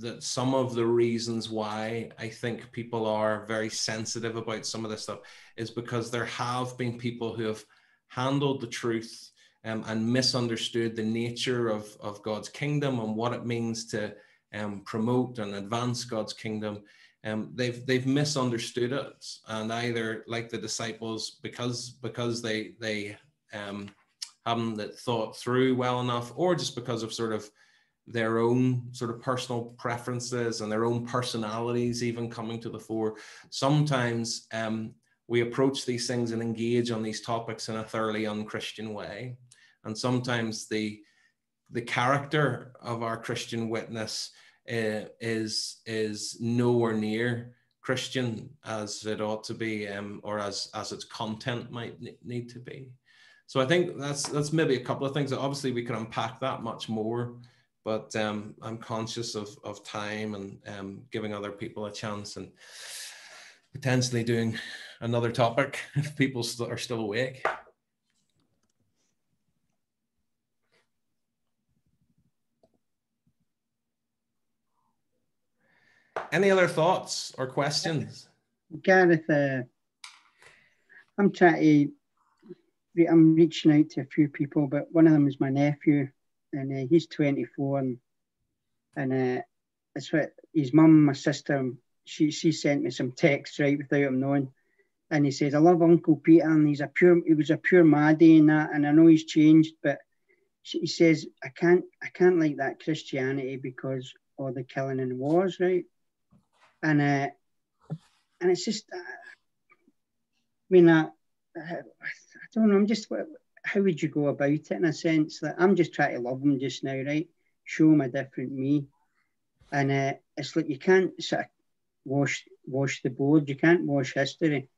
that some of the reasons why I think people are very sensitive about some of this stuff is because there have been people who have handled the truth and misunderstood the nature of God's kingdom and what it means to promote and advance God's kingdom. They've misunderstood it, and either, like the disciples, because they haven't thought through well enough, or just because of sort of their own sort of personal preferences and their own personalities even coming to the fore. Sometimes we approach these things and engage on these topics in a thoroughly unchristian way. And sometimes the character of our Christian witness is nowhere near Christian as it ought to be, or as its content might need to be. So I think that's maybe a couple of things that obviously we could unpack that much more, but I'm conscious of time and giving other people a chance and potentially doing another topic if people are still awake. Any other thoughts or questions? Gareth, I'm reaching out to a few people, but one of them is my nephew, and he's 24, and it's what his mum, my sister, she sent me some text right without him knowing, and he says, "I love Uncle Peter, and he was a pure Maddie and that, and I know he's changed, but he says I can't like that Christianity because of the killing and wars, right?" And it's just, I mean, I don't know. I'm just, how would you go about it in a sense that I'm just trying to love them just now, right? Show them a different me, and it's like you can't sort of wash the board. You can't wash history,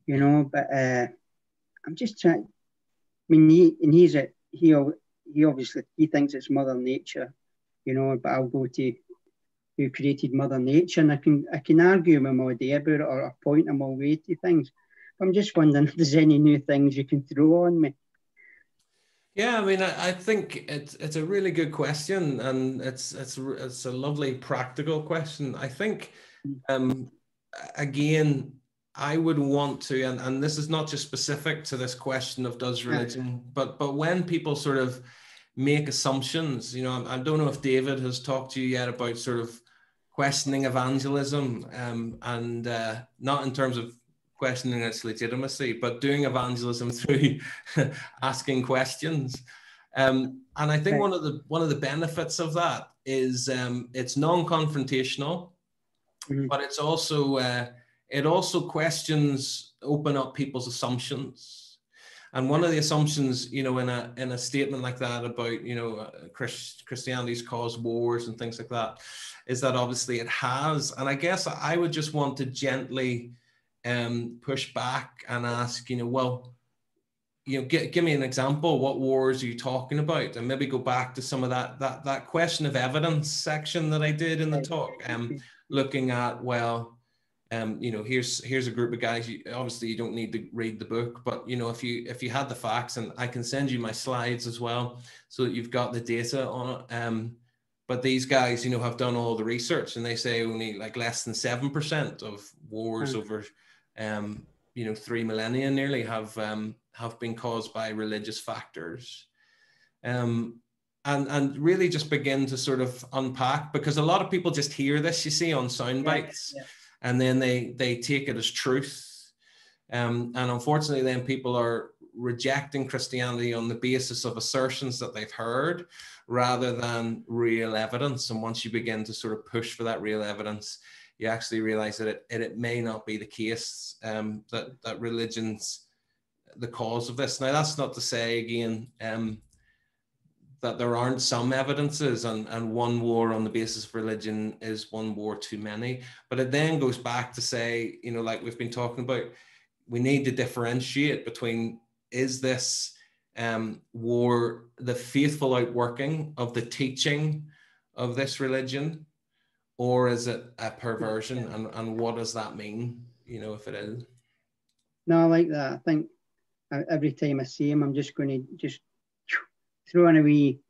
you know. But I'm just trying. I mean, he obviously thinks it's Mother Nature, you know. But I'll go to who created Mother Nature, and I can argue with him all day about it or point him all way to things. I'm just wondering if there's any new things you can throw on me. Yeah, I mean, I think it's a really good question, and it's a lovely practical question. I think, again, I would want to, and this is not just specific to this question of does religion, but when people sort of make assumptions, you know, I don't know if David has talked to you yet about sort of questioning evangelism, and not in terms of questioning its legitimacy, but doing evangelism through asking questions. And I think one of the benefits of that is it's non-confrontational, but it's also it also questions, open up people's assumptions. And one of the assumptions, you know, in a statement like that about, you know, Christianity's caused wars and things like that, is that obviously it has. And I guess I would just want to gently push back and ask, you know, well, you know, give me an example. What wars are you talking about? And maybe go back to some of that question of evidence section that I did in the talk, looking at, well, you know, here's a group of guys. Obviously, you don't need to read the book, but you know, if you had the facts, and I can send you my slides as well, so that you've got the data on it. But these guys, you know, have done all the research, and they say only like less than 7% of wars over, you know, 3 millennia nearly have been caused by religious factors. and really just begin to sort of unpack, because a lot of people just hear this, you see, on sound bites, and then they take it as truth. And unfortunately, then people are rejecting Christianity on the basis of assertions that they've heard rather than real evidence. And once you begin to sort of push for that real evidence, you actually realize that it may not be the case, that religion's the cause of this. Now, that's not to say, again, that there aren't some evidences, and one war on the basis of religion is one war too many. But it then goes back to say, you know, like we've been talking about, we need to differentiate between, is this war the faithful outworking of the teaching of this religion, or is it a perversion? And what does that mean, you know, if it is? No, I like that. I think every time I see him, I'm just going to just throw a wee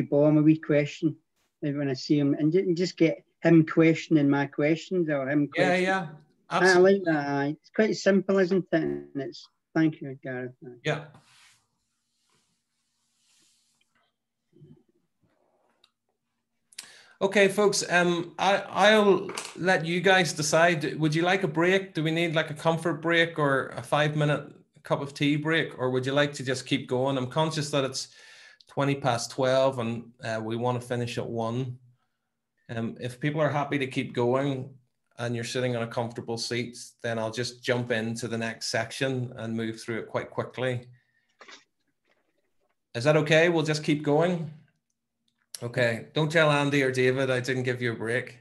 bomb, a wee question when I see him, and just get him questioning my questions, or him questioning. Yeah, absolutely. I like that. It's quite simple, isn't it? And it's, thank you, Gareth. Yeah. Okay, folks, I'll let you guys decide. Would you like a break? Do we need like a comfort break or a 5-minute cup of tea break, or would you like to just keep going? I'm conscious that it's 12 and we want to finish at 1. If people are happy to keep going and you're sitting on a comfortable seat, then I'll just jump into the next section and move through it quite quickly. Is that okay? We'll just keep going. Okay, don't tell Andy or David I didn't give you a break,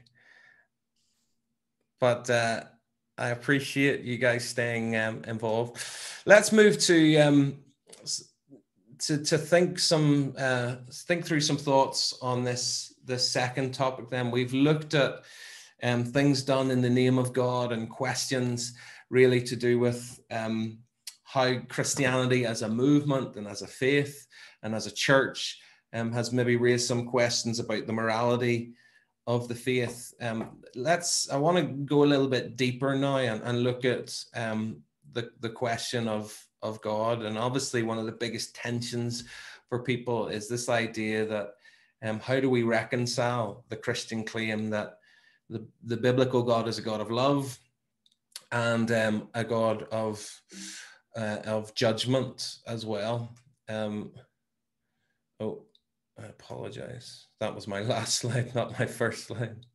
but I appreciate you guys staying involved. Let's move to think through some thoughts on this second topic. Then we've looked at things done in the name of God and questions really to do with how Christianity as a movement and as a faith and as a church has maybe raised some questions about the morality of the faith. I want to go a little bit deeper now and look at the question of God. And obviously one of the biggest tensions for people is this idea that how do we reconcile the Christian claim that the biblical God is a God of love and a God of judgment as well. I apologize. That was my last slide, not my first slide.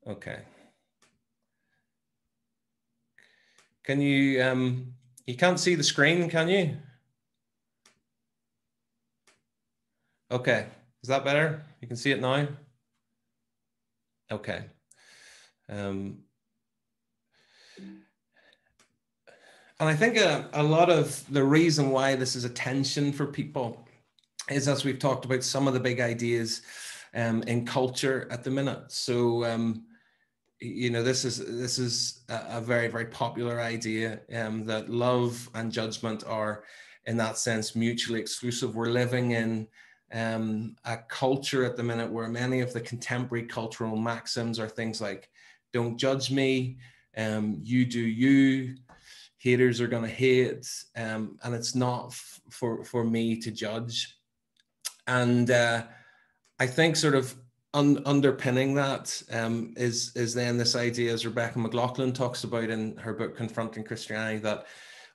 Okay. Can you, you can't see the screen, can you? Okay. Is that better? You can see it now? Okay. And I think a lot of the reason why this is a tension for people is, as we've talked about, some of the big ideas in culture at the minute. So, you know, this is a very, very popular idea that love and judgment are, in that sense, mutually exclusive. We're living in a culture at the minute where many of the contemporary cultural maxims are things like, don't judge me, you do you, haters are going to hate, and it's not for me to judge. And I think sort of underpinning that is then this idea, as Rebecca McLaughlin talks about in her book Confronting Christianity, that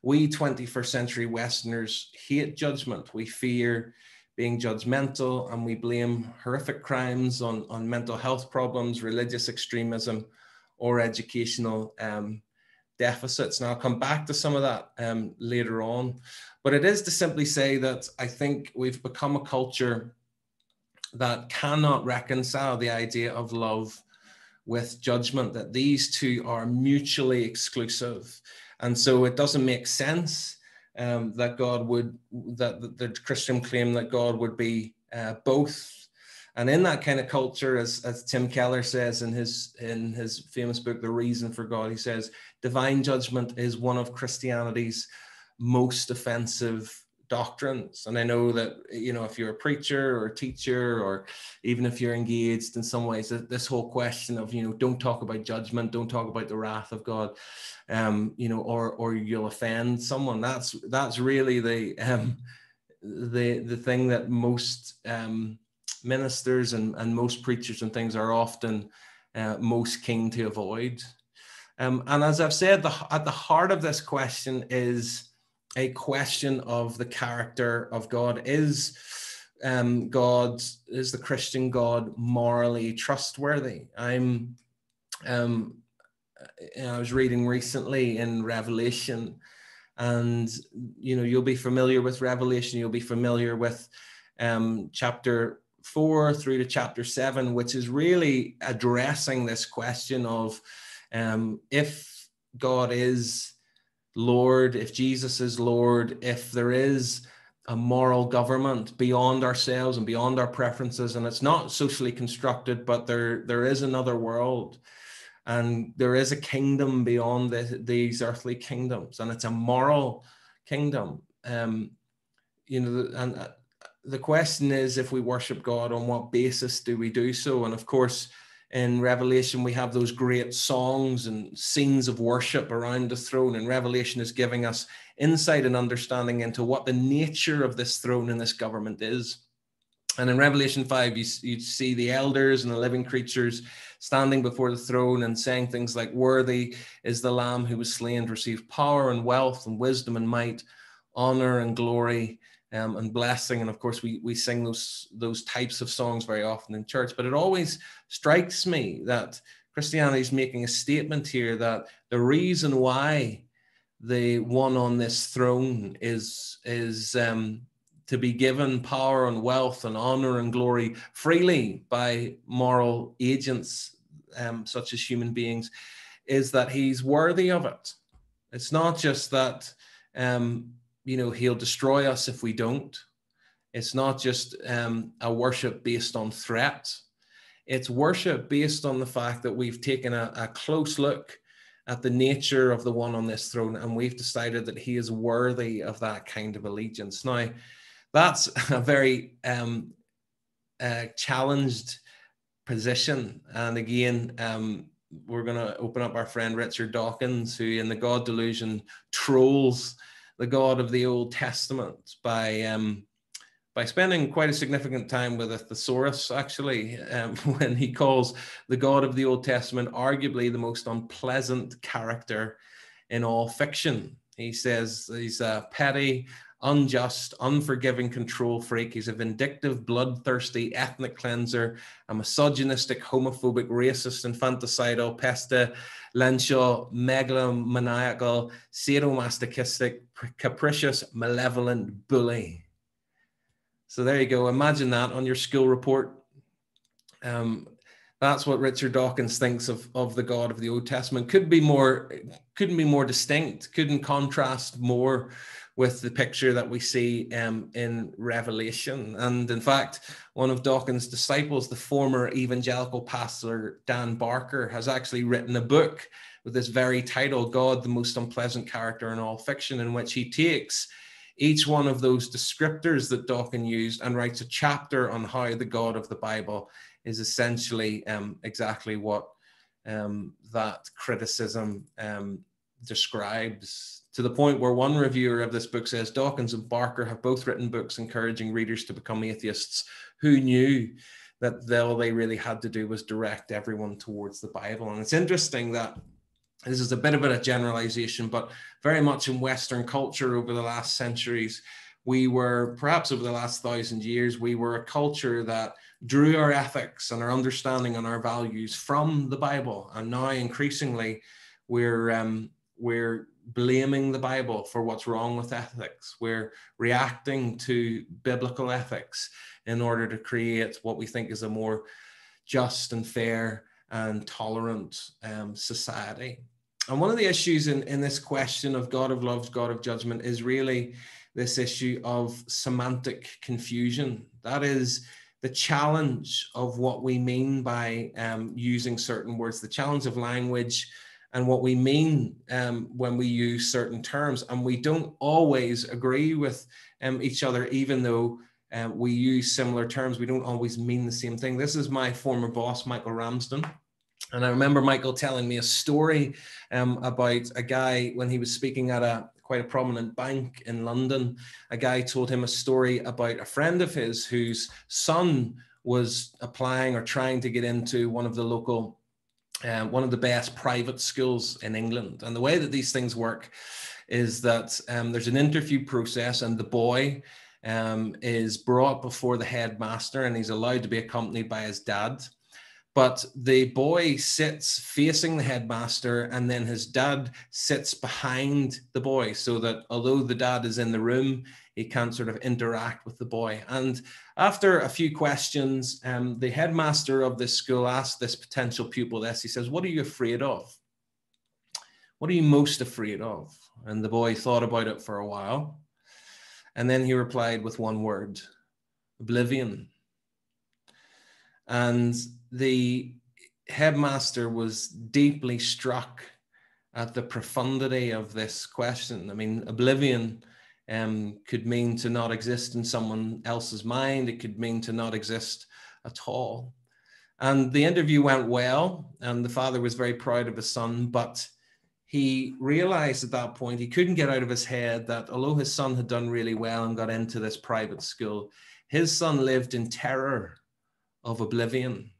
we 21st century Westerners hate judgment. We fear being judgmental, and we blame horrific crimes on mental health problems, religious extremism, or educational deficits. Now, I'll come back to some of that later on, but it is to simply say that I think we've become a culture that cannot reconcile the idea of love with judgment, that these two are mutually exclusive. And so it doesn't make sense that the Christian claim that God would be both. And in that kind of culture, as Tim Keller says in his famous book, The Reason for God, he says, divine judgment is one of Christianity's most offensive doctrines. And I know that, if you're a preacher or a teacher, or even if you're engaged in some ways, this whole question of, don't talk about judgment, don't talk about the wrath of God, or you'll offend someone. That's really the thing that most ministers and most preachers and things are often most keen to avoid. And as I've said, at the heart of this question is a question of the character of God. Is the Christian God morally trustworthy? I was reading recently in Revelation, and you'll be familiar with Revelation. You'll be familiar with chapter 4 through to chapter 7, which is really addressing this question of if God is Lord, if Jesus is Lord, if there is a moral government beyond ourselves and beyond our preferences, and it's not socially constructed, but there is another world, and there is a kingdom beyond these earthly kingdoms, and it's a moral kingdom. And the question is, if we worship God, on what basis do we do so? And of course, in Revelation, we have those great songs and scenes of worship around the throne, and Revelation is giving us insight and understanding into what the nature of this throne and this government is. And in Revelation 5, you see the elders and the living creatures standing before the throne and saying things like, "Worthy is the Lamb who was slain to receive power and wealth and wisdom and might, honor and glory, and blessing." And of course, we sing those types of songs very often in church. But it always strikes me that Christianity is making a statement here that the reason why the one on this throne is to be given power and wealth and honor and glory freely by moral agents, such as human beings, is that he's worthy of it. It's not just that he'll destroy us if we don't. It's not just a worship based on threat. It's worship based on the fact that we've taken a close look at the nature of the one on this throne, and we've decided that he is worthy of that kind of allegiance. Now, that's a very challenged position. And again, we're going to open up our friend Richard Dawkins, who in The God Delusion trolls the God of the Old Testament by spending quite a significant time with a thesaurus, actually, when he calls the God of the Old Testament arguably the most unpleasant character in all fiction. He says he's a petty, unjust, unforgiving control freak. He's a vindictive, bloodthirsty ethnic cleanser, a misogynistic, homophobic, racist, infanticidal, pestilential, megalomaniacal, sadomasochistic, capricious, malevolent bully. So there you go. Imagine that on your school report. That's what Richard Dawkins thinks of the God of the Old Testament. Couldn't be more distinct, couldn't contrast more with the picture that we see in Revelation. And in fact, one of Dawkins' disciples, the former evangelical pastor Dan Barker, has actually written a book with this very title, God, the Most Unpleasant Character in All Fiction, in which he takes each one of those descriptors that Dawkins used and writes a chapter on how the God of the Bible is essentially exactly what that criticism describes, to the point where one reviewer of this book says Dawkins and Barker have both written books encouraging readers to become atheists who knew that all they really had to do was direct everyone towards the Bible. And it's interesting that this is a bit of a generalization, but very much in Western culture over the last centuries, we were, perhaps over the last 1,000 years, we were a culture that drew our ethics and our understanding and our values from the Bible. And now increasingly, we're blaming the Bible for what's wrong with ethics. We're reacting to biblical ethics in order to create what we think is a more just and fair and tolerant society. And one of the issues in this question of God of love, God of judgment, is really this issue of semantic confusion. That is the challenge of what we mean by using certain words, the challenge of language and what we mean when we use certain terms. And we don't always agree with each other, even though we use similar terms. We don't always mean the same thing. This is my former boss, Michael Ramsden. And I remember Michael telling me a story about a guy when he was speaking at quite a prominent bank in London. A guy told him a story about a friend of his whose son was applying or trying to get into one of the local, one of the best private schools in England. And the way that these things work is that there's an interview process, and the boy is brought before the headmaster, and he's allowed to be accompanied by his dad. But the boy sits facing the headmaster, and then his dad sits behind the boy, so that although the dad is in the room, he can't sort of interact with the boy. And after a few questions, the headmaster of this school asked this potential pupil this. He says, "What are you afraid of? What are you most afraid of?" And the boy thought about it for a while. And then he replied with one word: oblivion. And the headmaster was deeply struck at the profundity of this question. I mean, oblivion could mean to not exist in someone else's mind. It could mean to not exist at all. And the interview went well, and the father was very proud of his son, but he realized at that point he couldn't get out of his head that although his son had done really well and got into this private school, his son lived in terror of oblivion.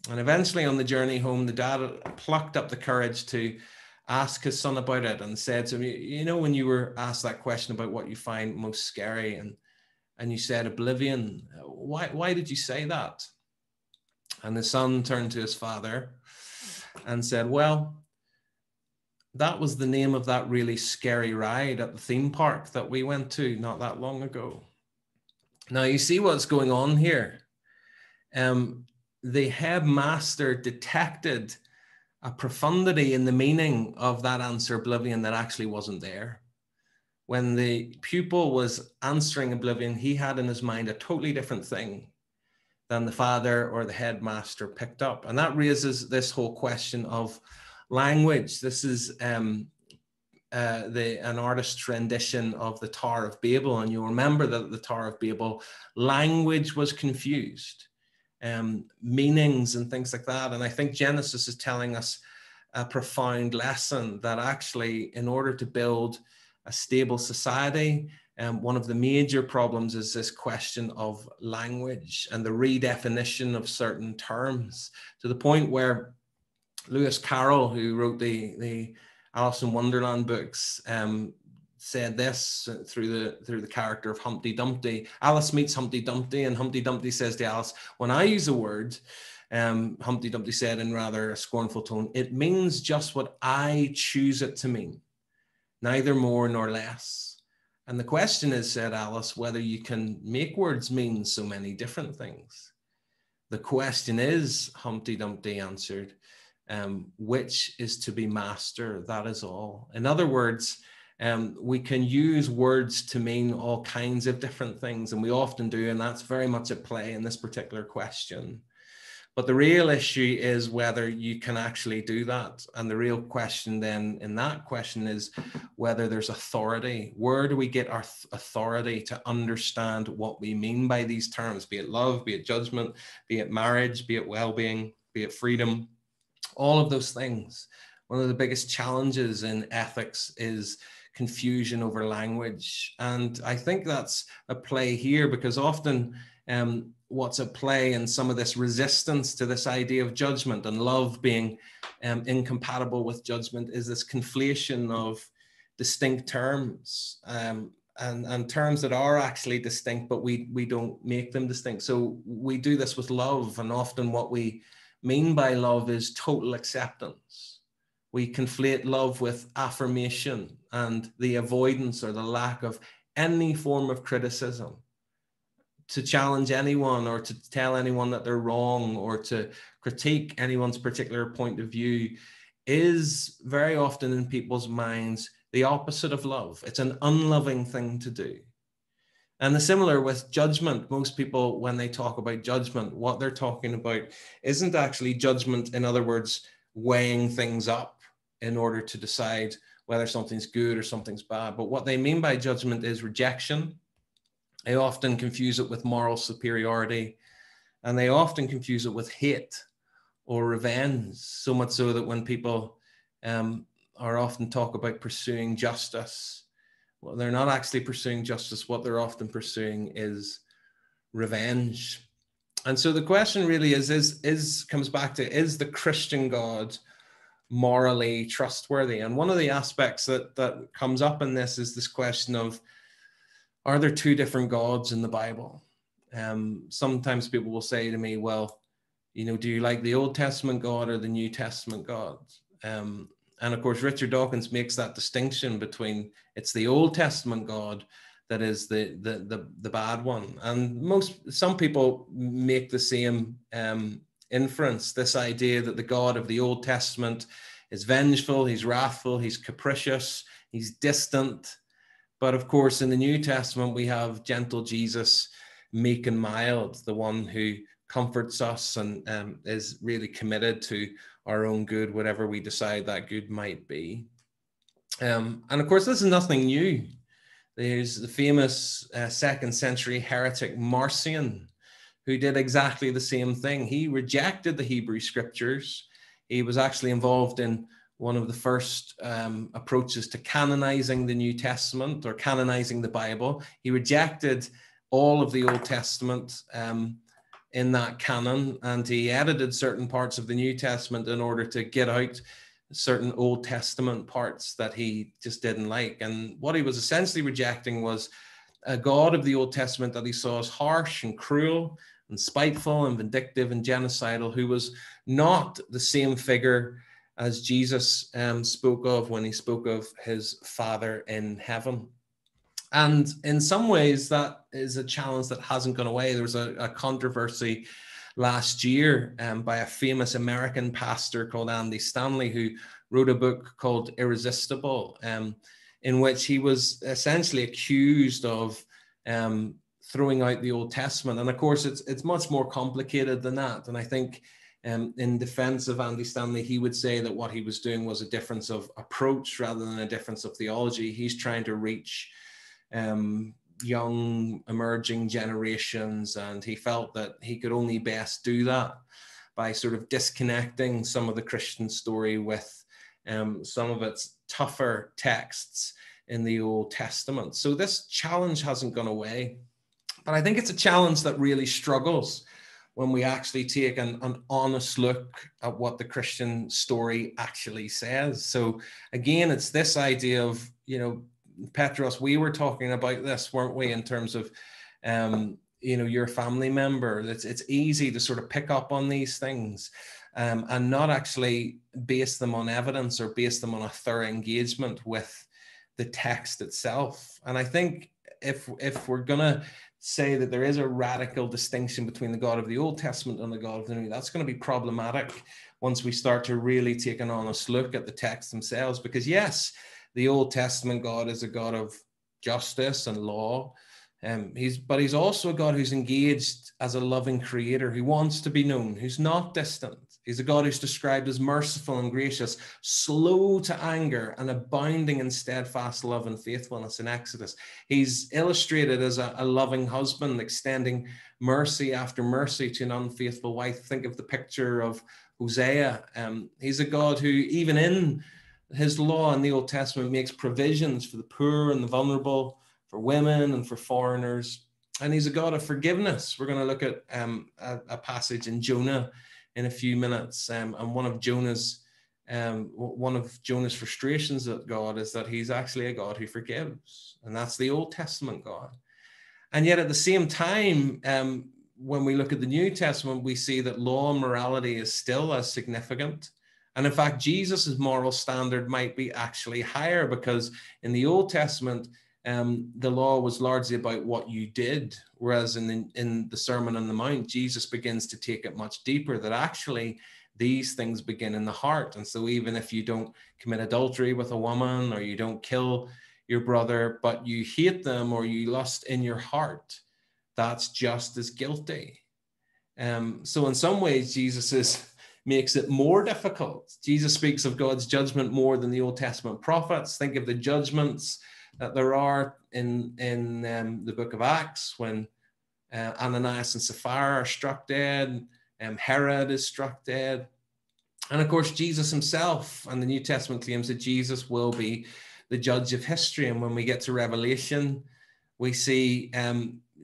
And eventually on the journey home, the dad plucked up the courage to ask his son about it and said to him, "You know, when you were asked that question about what you find most scary, and you said oblivion, why did you say that?" And the son turned to his father and said, "Well, that was the name of that really scary ride at the theme park that we went to not that long ago." Now, you see what's going on here. The headmaster detected a profundity in the meaning of that answer, oblivion, that actually wasn't there. When the pupil was answering oblivion, he had in his mind a totally different thing than the father or the headmaster picked up. And that raises this whole question of language. This is an artist's rendition of the Tower of Babel. And you'll remember that at the Tower of Babel, language was confused. Meanings and things like that. And I think Genesis is telling us a profound lesson that actually, in order to build a stable society, one of the major problems is this question of language and the redefinition of certain terms, to the point where Lewis Carroll, who wrote the Alice in Wonderland books, said this through the character of Humpty Dumpty. Alice meets Humpty Dumpty, and Humpty Dumpty says to Alice, "When I use a word," Humpty Dumpty said in rather a scornful tone, "it means just what I choose it to mean, neither more nor less. And the question is," said Alice, "whether you can make words mean so many different things. The question is," Humpty Dumpty answered, "which is to be master, that is all." In other words, we can use words to mean all kinds of different things, and we often do, and that's very much at play in this particular question. But the real issue is whether you can actually do that. And the real question then in that question is whether there's authority. Where do we get our authority to understand what we mean by these terms, be it love, be it judgment, be it marriage, be it well-being, be it freedom, all of those things. One of the biggest challenges in ethics is confusion over language. And I think that's a play here, because often what's at play in some of this resistance to this idea of judgment and love being incompatible with judgment is this conflation of distinct terms and terms that are actually distinct, but we don't make them distinct. So we do this with love, and often what we mean by love is total acceptance. We conflate love with affirmation and the avoidance or the lack of any form of criticism. To challenge anyone or to tell anyone that they're wrong or to critique anyone's particular point of view is very often in people's minds the opposite of love. It's an unloving thing to do. And the similar with judgment. Most people, when they talk about judgment, what they're talking about isn't actually judgment, in other words, weighing things up. in order to decide whether something's good or something's bad. But what they mean by judgment is rejection. They often confuse it with moral superiority, and they often confuse it with hate or revenge, so much so that when people are often talk about pursuing justice, well, they're not actually pursuing justice. What they're often pursuing is revenge. And so the question really comes back to, is the Christian God morally trustworthy? And one of the aspects that comes up in this is this question of, are there two different gods in the Bible? Sometimes people will say to me, well, do you like the Old Testament God or the New Testament God? And of course, Richard Dawkins makes that distinction between, it's the Old Testament God that is the bad one. And some people make the same inference, this idea that the God of the Old Testament is vengeful, he's wrathful, he's capricious, he's distant. But of course, in the New Testament, we have gentle Jesus, meek and mild, the one who comforts us and is really committed to our own good, whatever we decide that good might be. And of course, this is nothing new. There's the famous 2nd century heretic Marcion, who did exactly the same thing. He rejected the Hebrew scriptures. He was actually involved in one of the first approaches to canonizing the New Testament, or canonizing the Bible. He rejected all of the Old Testament in that canon, and he edited certain parts of the New Testament in order to get out certain Old Testament parts that he just didn't like. And what he was essentially rejecting was a God of the Old Testament that he saw as harsh and cruel and spiteful and vindictive and genocidal, who was not the same figure as Jesus spoke of when he spoke of his Father in heaven. And in some ways, that is a challenge that hasn't gone away. There was a controversy last year by a famous American pastor called Andy Stanley, who wrote a book called Irresistible, in which he was essentially accused of throwing out the Old Testament. And of course, it's much more complicated than that. And I think in defense of Andy Stanley, he would say that what he was doing was a difference of approach rather than a difference of theology. He's trying to reach young emerging generations, and he felt that he could only best do that by sort of disconnecting some of the Christian story with some of its tougher texts in the Old Testament. So this challenge hasn't gone away, but I think it's a challenge that really struggles when we actually take an honest look at what the Christian story actually says. So again, it's this idea of, Petros, we were talking about this, weren't we, in terms of, your family member. It's easy to sort of pick up on these things and not actually base them on evidence or base them on a thorough engagement with the text itself. And I think if we're going to say that there is a radical distinction between the God of the Old Testament and the God of the New, that's going to be problematic once we start to really take an honest look at the texts themselves. Because yes, the Old Testament God is a God of justice and law. But he's also a God who's engaged as a loving creator, who wants to be known, who's not distant. He's a God who's described as merciful and gracious, slow to anger, and abounding in steadfast love and faithfulness in Exodus. He's illustrated as a loving husband, extending mercy after mercy to an unfaithful wife. Think of the picture of Hosea. He's a God who, even in his law in the Old Testament, makes provisions for the poor and the vulnerable, for women and for foreigners. And he's a God of forgiveness. We're going to look at a passage in Jonah in a few minutes. And one of Jonah's frustrations at God is that he's actually a God who forgives. And that's the Old Testament God. And yet at the same time, when we look at the New Testament, we see that law and morality is still as significant. And in fact, Jesus's moral standard might be actually higher, because in the Old Testament, the law was largely about what you did, whereas in the Sermon on the Mount, Jesus begins to take it much deeper, that actually these things begin in the heart. And so even if you don't commit adultery with a woman, or you don't kill your brother, but you hate them or you lust in your heart, that's just as guilty. So in some ways, Jesus is makes it more difficult. Jesus speaks of God's judgment more than the Old Testament prophets. Think of the judgments that there are in the book of Acts when Ananias and Sapphira are struck dead, Herod is struck dead. And of course, Jesus himself, and the New Testament claims that Jesus will be the judge of history. And when we get to Revelation, we see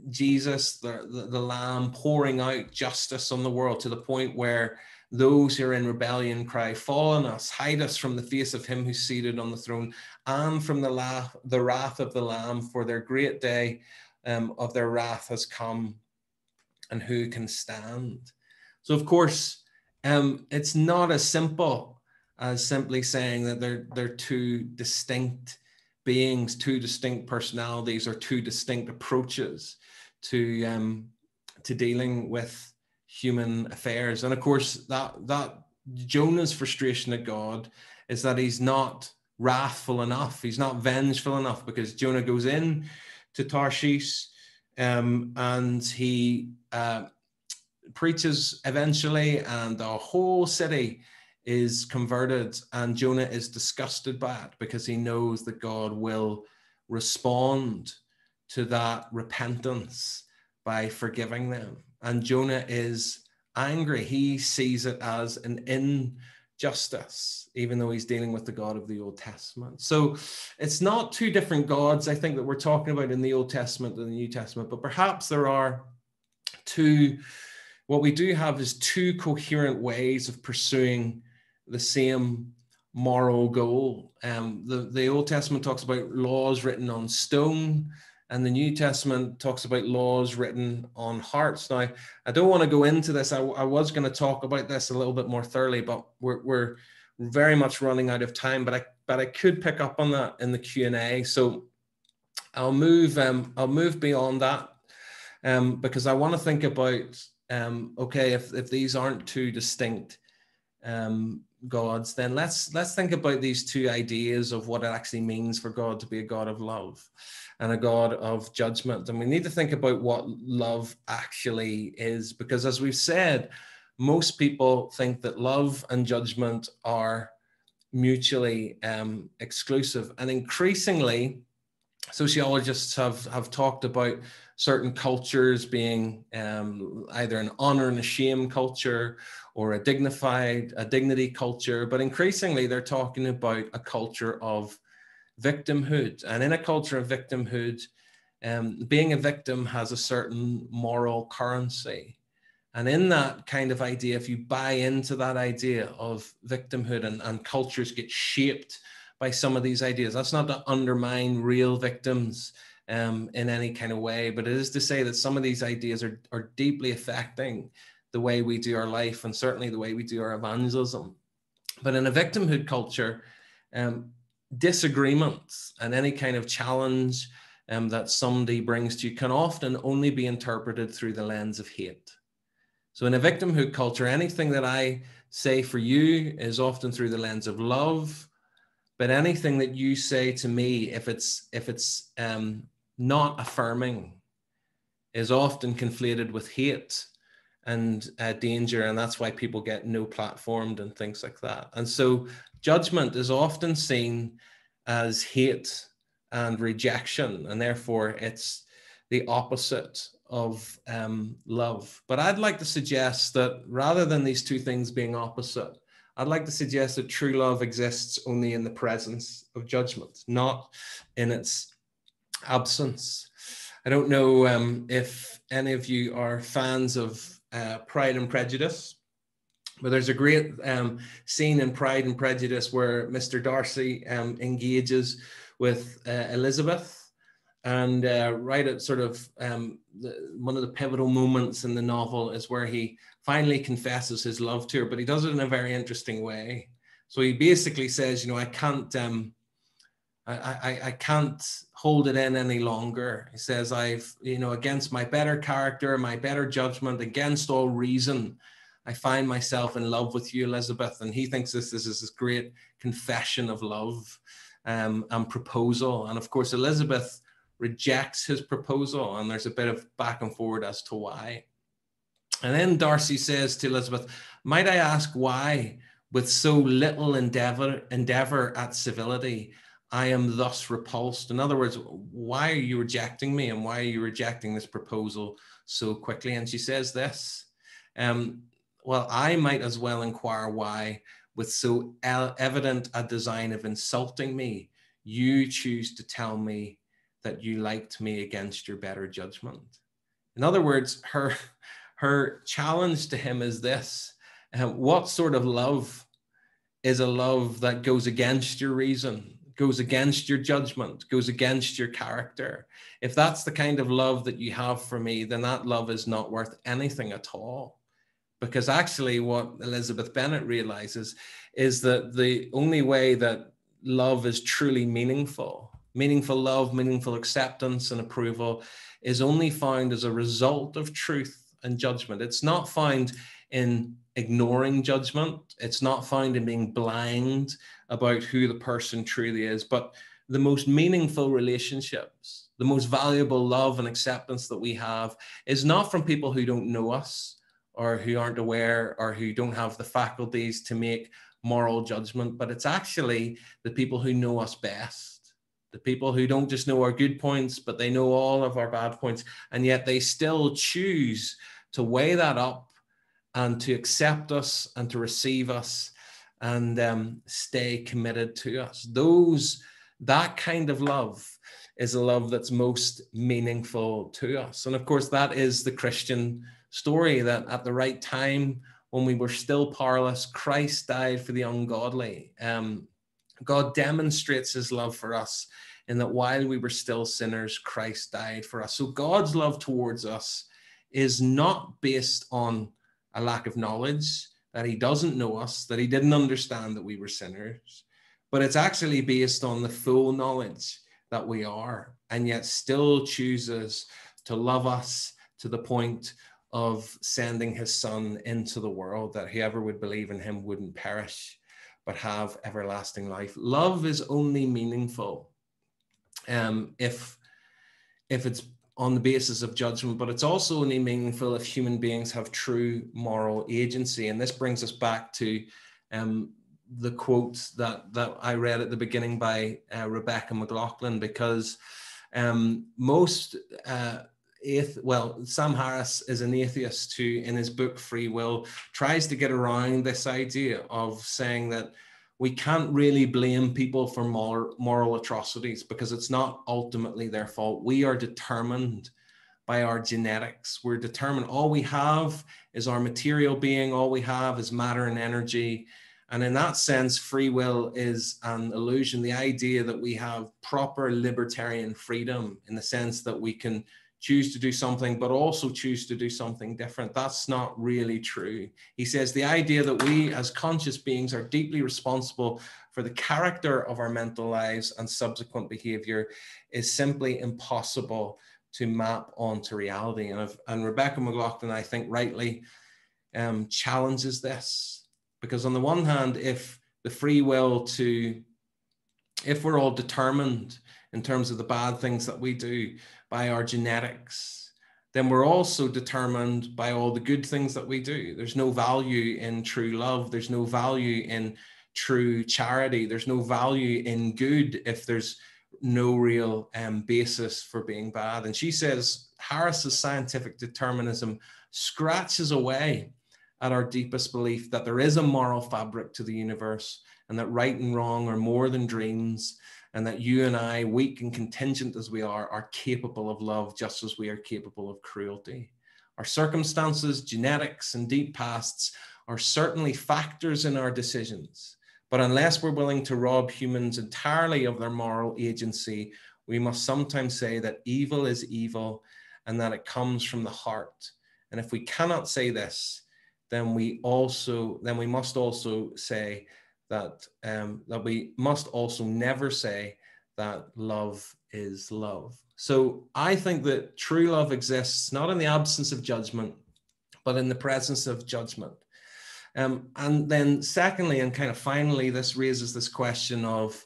Jesus, the Lamb, pouring out justice on the world to the point where those who are in rebellion cry, "Fall on us, hide us from the face of him who's seated on the throne and from the wrath of the Lamb, for their great day of their wrath has come, and who can stand?" So of course, it's not as simple as simply saying that they're two distinct beings, two distinct personalities, or two distinct approaches to dealing with human affairs. And of course, that Jonah's frustration at God is that he's not wrathful enough, he's not vengeful enough, because Jonah goes in to Tarshish and he preaches eventually, and the whole city is converted, and Jonah is disgusted by it because he knows that God will respond to that repentance by forgiving them. And Jonah is angry. He sees it as an injustice, even though he's dealing with the God of the Old Testament. So it's not two different gods, I think, that we're talking about in the Old Testament and the New Testament, but perhaps there are two. What we do have is two coherent ways of pursuing the same moral goal. The Old Testament talks about laws written on stone, and the New Testament talks about laws written on hearts. Now, I don't want to go into this. I was going to talk about this a little bit more thoroughly, but we're very much running out of time. But I could pick up on that in the Q&A. So I'll move beyond that because I want to think about okay, if these aren't two distinct gods, then let's think about these two ideas of what it actually means for God to be a God of love and a God of judgment. And we need to think about what love actually is, because as we've said, most people think that love and judgment are mutually exclusive. And increasingly, sociologists have talked about certain cultures being either an honor and a shame culture or a dignity culture, but increasingly they're talking about a culture of victimhood. And in a culture of victimhood, being a victim has a certain moral currency. And in that kind of idea, if you buy into that idea of victimhood, and cultures get shaped by some of these ideas, that's not to undermine real victims in any kind of way, but it is to say that some of these ideas are deeply affecting the way we do our life, and certainly the way we do our evangelism. But in a victimhood culture, disagreements and any kind of challenge that somebody brings to you can often only be interpreted through the lens of hate. So in a victimhood culture, anything that I say for you is often through the lens of love, but anything that you say to me, if it's not affirming, is often conflated with hate and danger, and that's why people get no platformed and things like that. And so judgment is often seen as hate and rejection, and therefore it's the opposite of love. But I'd like to suggest that rather than these two things being opposite, I'd like to suggest that true love exists only in the presence of judgment, not in its absence. I don't know if any of you are fans of Pride and Prejudice, but there's a great scene in Pride and Prejudice where Mr. Darcy engages with Elizabeth, and right at sort of one of the pivotal moments in the novel is where he finally confesses his love to her, but he does it in a very interesting way. So he basically says, I can't hold it in any longer. He says, I've, against my better character, my better judgment, against all reason, I find myself in love with you, Elizabeth. And he thinks this is this great confession of love and proposal. And of course, Elizabeth rejects his proposal, and there's a bit of back and forward as to why. And then Darcy says to Elizabeth, might I ask why, with so little endeavor at civility, I am thus repulsed? In other words, why are you rejecting me, and why are you rejecting this proposal so quickly? And she says this, well, I might as well inquire why, with so evident a design of insulting me, you choose to tell me that you liked me against your better judgment. In other words, her challenge to him is this: what sort of love is a love that goes against your reason, goes against your judgment, goes against your character? If that's the kind of love that you have for me, then that love is not worth anything at all. Because actually what Elizabeth Bennet realizes is that the only way that love is truly meaningful love, meaningful acceptance and approval, is only found as a result of truth and judgment. It's not found in ignoring judgment. It's not found in being blind about who the person truly is. But the most meaningful relationships, the most valuable love and acceptance that we have, is not from people who don't know us, or who aren't aware, or who don't have the faculties to make moral judgment, but it's actually the people who know us best. The people who don't just know our good points, but they know all of our bad points, and yet they still choose to weigh that up and to accept us and to receive us and stay committed to us. That kind of love is a love that's most meaningful to us. And of course, that is the Christian story, that at the right time, when we were still powerless, Christ died for the ungodly. God demonstrates his love for us in that while we were still sinners, Christ died for us. So God's love towards us is not based on a lack of knowledge, that he doesn't know us, that he didn't understand that we were sinners, but it's actually based on the full knowledge that we are, and yet still chooses to love us to the point of sending his son into the world, that whoever would believe in him wouldn't perish, but have everlasting life. Love is only meaningful if it's on the basis of judgment, but it's also only meaningful if human beings have true moral agency. And this brings us back to the quote that I read at the beginning by Rebecca McLaughlin, because Sam Harris is an atheist who, in his book Free Will, tries to get around this idea of saying that we can't really blame people for moral atrocities because it's not ultimately their fault. We are determined by our genetics. We're determined. All we have is our material being. All we have is matter and energy. And in that sense, free will is an illusion. The idea that we have proper libertarian freedom in the sense that we can choose to do something, but also choose to do something different. That's not really true. He says the idea that we as conscious beings are deeply responsible for the character of our mental lives and subsequent behavior is simply impossible to map onto reality. And Rebecca McLaughlin, I think, rightly challenges this, because on the one hand, if we're all determined in terms of the bad things that we do by our genetics, then we're also determined by all the good things that we do. There's no value in true love. There's no value in true charity. There's no value in good if there's no real basis for being bad. And she says Harris's scientific determinism scratches away at our deepest belief that there is a moral fabric to the universe, and that right and wrong are more than dreams, and that you and I, weak and contingent as we are capable of love just as we are capable of cruelty. Our circumstances, genetics, and deep pasts are certainly factors in our decisions, but unless we're willing to rob humans entirely of their moral agency, we must sometimes say that evil is evil and that it comes from the heart. And if we cannot say this, then we must also say that we must also never say that love is love. So I think that true love exists not in the absence of judgment, but in the presence of judgment. And then secondly, and kind of finally, this raises this question of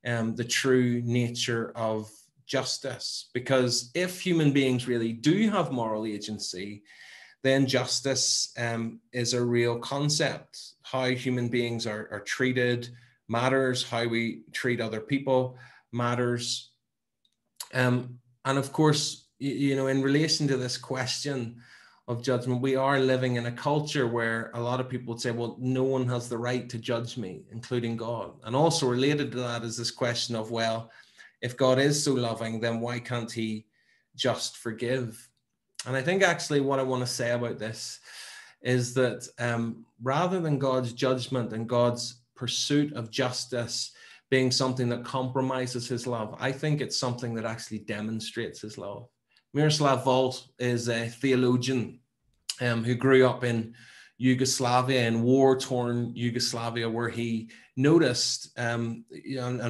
the true nature of justice. Because if human beings really do have moral agency, then justice is a real concept. How human beings are treated matters. How we treat other people matters. And of course, you know, in relation to this question of judgment, we are living in a culture where a lot of people would say, well, no one has the right to judge me, including God. And also related to that is this question of, well, if God is so loving, then why can't he just forgive? And I think actually what I want to say about this is that rather than God's judgment and God's pursuit of justice being something that compromises his love, I think it's something that actually demonstrates his love. Miroslav Volf is a theologian who grew up in Yugoslavia, in war-torn Yugoslavia, where he noticed and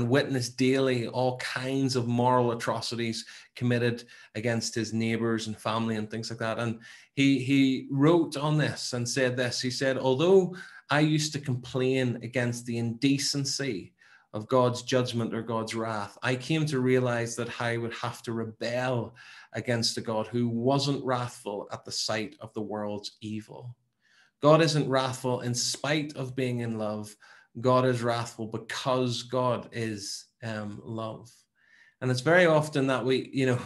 witnessed daily all kinds of moral atrocities committed against his neighbors and family and things like that. And he wrote on this and said this. He said, although I used to complain against the indecency of God's judgment or God's wrath, I came to realize that I would have to rebel against a God who wasn't wrathful at the sight of the world's evil. God isn't wrathful in spite of being in love. God is wrathful because God is love. And it's very often that we, you know,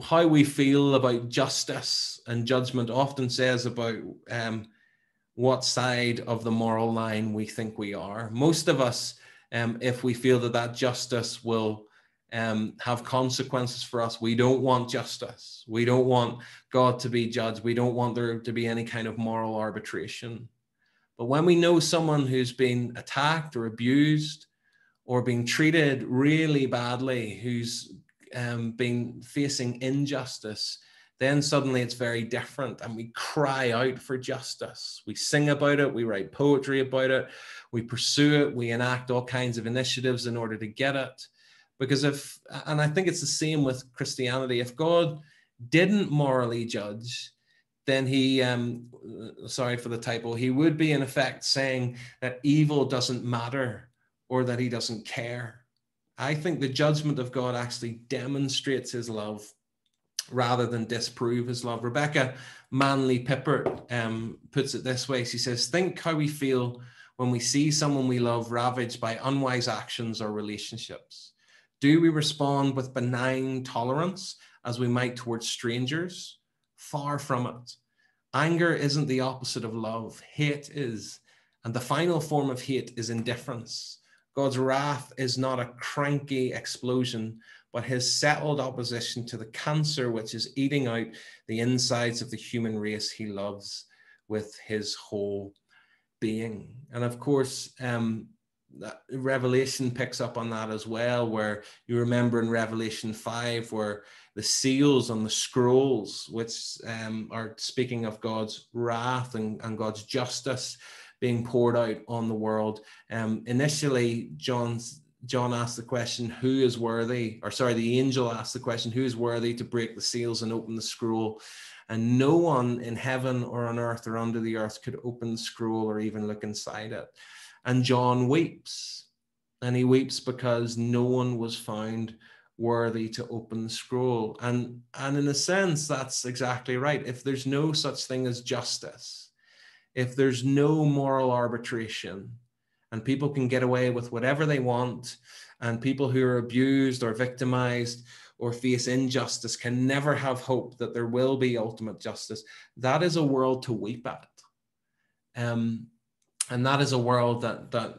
how we feel about justice and judgment often says about what side of the moral line we think we are. Most of us, if we feel that justice will have consequences for us, we don't want justice. We don't want God to be judged. We don't want there to be any kind of moral arbitration. But when we know someone who's been attacked or abused or being treated really badly, who's been facing injustice, then suddenly it's very different and we cry out for justice. We sing about it, we write poetry about it, we pursue it, we enact all kinds of initiatives in order to get it. Because and I think it's the same with Christianity, if God didn't morally judge, then he, sorry for the typo, he would be in effect saying that evil doesn't matter or that he doesn't care. I think the judgment of God actually demonstrates his love rather than disprove his love. Rebecca Manley Pippert puts it this way. She says, think how we feel when we see someone we love ravaged by unwise actions or relationships. Do we respond with benign tolerance as we might towards strangers? Far from it. Anger isn't the opposite of love. Hate is. And the final form of hate is indifference. God's wrath is not a cranky explosion, but his settled opposition to the cancer which is eating out the insides of the human race he loves with his whole being. And of course, Revelation picks up on that as well, where you remember in Revelation 5, where the seals on the scrolls, which are speaking of God's wrath and God's justice being poured out on the world. Initially, John asked the question, who is worthy? Or sorry, the angel asked the question, who is worthy to break the seals and open the scroll? And no one in heaven or on earth or under the earth could open the scroll or even look inside it. And John weeps, and he weeps because no one was found worthy to open the scroll. And in a sense, that's exactly right. If there's no such thing as justice, if there's no moral arbitration, and people can get away with whatever they want, and people who are abused or victimized or face injustice can never have hope that there will be ultimate justice, that is a world to weep at. And that is a world that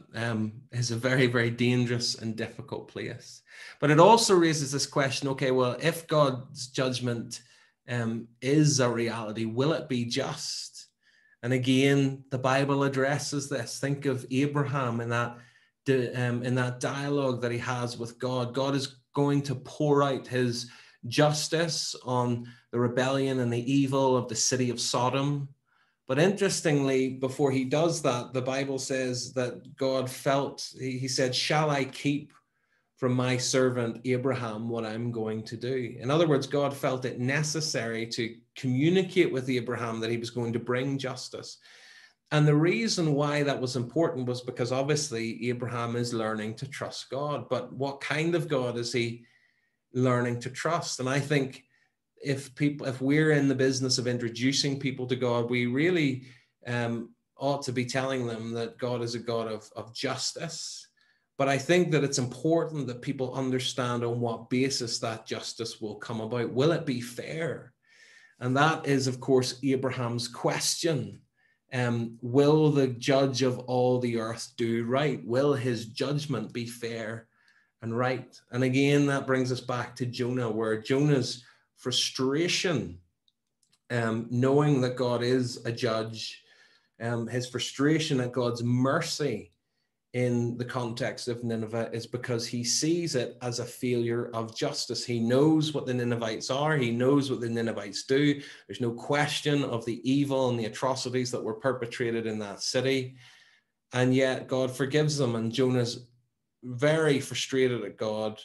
is a very, very dangerous and difficult place. But it also raises this question, okay, well, if God's judgment is a reality, will it be just? And again, the Bible addresses this. Think of Abraham in that dialogue that he has with God. God is going to pour out his justice on the rebellion and the evil of the city of Sodom. But interestingly, before he does that, the Bible says that God felt, he said, shall I keep from my servant Abraham what I'm going to do? In other words, God felt it necessary to communicate with Abraham that he was going to bring justice. And the reason why that was important was because obviously Abraham is learning to trust God. But what kind of God is he learning to trust? And I think if we're in the business of introducing people to God, we really ought to be telling them that God is a God of justice. But I think that it's important that people understand on what basis that justice will come about. Will it be fair? And that is, of course, Abraham's question. Will the judge of all the earth do right? Will his judgment be fair and right? And again, that brings us back to Jonah, where Jonah's frustration, knowing that God is a judge, his frustration at God's mercy in the context of Nineveh is because he sees it as a failure of justice. He knows what the Ninevites are. He knows what the Ninevites do. There's no question of the evil and the atrocities that were perpetrated in that city. And yet God forgives them. And Jonah's very frustrated at God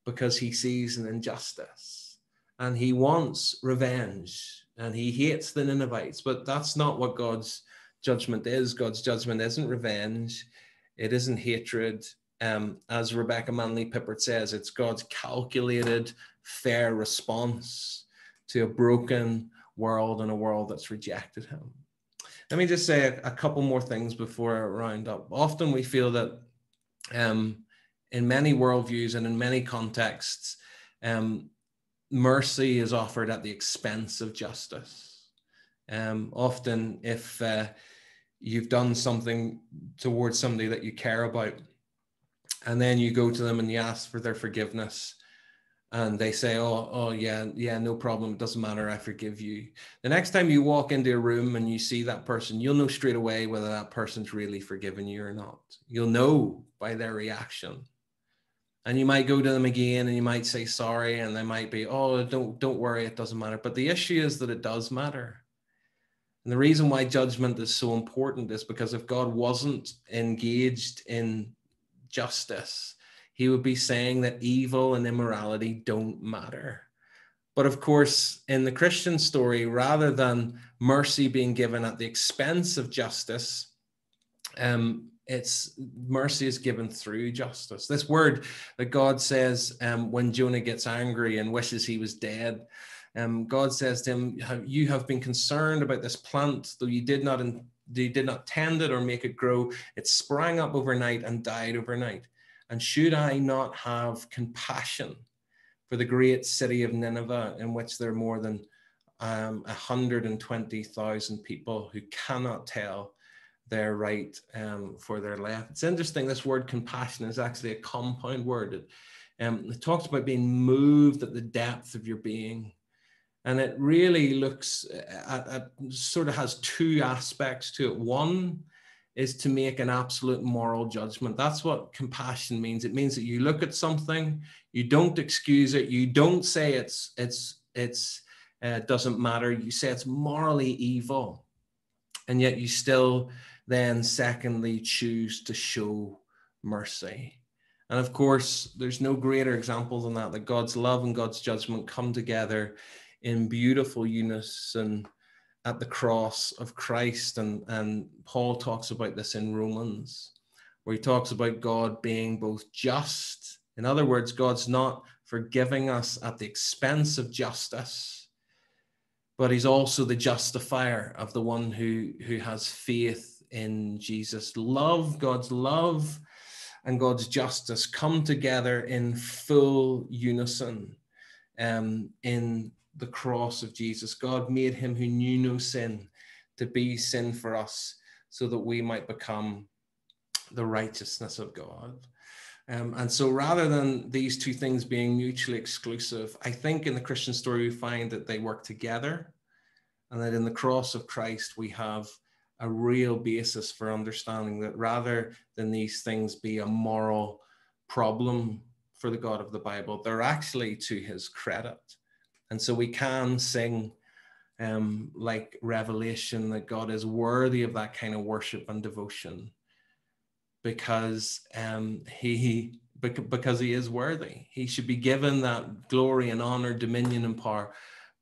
because he sees an injustice and he wants revenge and he hates the Ninevites. But that's not what God's judgment is. God's judgment isn't revenge. It isn't hatred. As Rebecca Manley Pippert says, it's God's calculated, fair response to a broken world and a world that's rejected him. Let me just say a couple more things before I round up. Often we feel that in many worldviews and in many contexts, mercy is offered at the expense of justice. Often if you've done something towards somebody that you care about, and then you go to them and you ask for their forgiveness, and they say, oh yeah, no problem, it doesn't matter, I forgive you. The next time you walk into a room and you see that person, you'll know straight away whether that person's really forgiven you or not. You'll know by their reaction. And you might go to them again and you might say sorry, and they might be, oh, don't worry, it doesn't matter. But the issue is that it does matter. And the reason why judgment is so important is because if God wasn't engaged in justice, he would be saying that evil and immorality don't matter. But of course, in the Christian story, rather than mercy being given at the expense of justice, it's mercy is given through justice. This word that God says when Jonah gets angry and wishes he was dead, God says to him, you have been concerned about this plant, though you did not tend it or make it grow. It sprang up overnight and died overnight. And should I not have compassion for the great city of Nineveh, in which there are more than 120,000 people who cannot tell their right for their left? It's interesting, this word compassion is actually a compound word. It talks about being moved at the depth of your being. And it really looks at sort of has two aspects to it. One is to make an absolute moral judgment. That's what compassion means. It means that you look at something, you don't excuse it, you don't say it's doesn't matter. You say it's morally evil, and yet you still then secondly choose to show mercy. And of course, there's no greater example than that God's love and God's judgment come together in beautiful unison at the cross of Christ. And Paul talks about this in Romans, where he talks about God being both just. In other words, God's not forgiving us at the expense of justice, but he's also the justifier of the one who has faith in Jesus. Love, God's love and God's justice come together in full unison in the cross of Jesus. God made him who knew no sin to be sin for us, so that we might become the righteousness of God. And so rather than these two things being mutually exclusive, I think in the Christian story we find that they work together, and that in the cross of Christ we have a real basis for understanding that rather than these things be a moral problem for the God of the Bible, they're actually to his credit. And so we can sing like Revelation that God is worthy of that kind of worship and devotion because he is worthy. He should be given that glory and honor, dominion and power,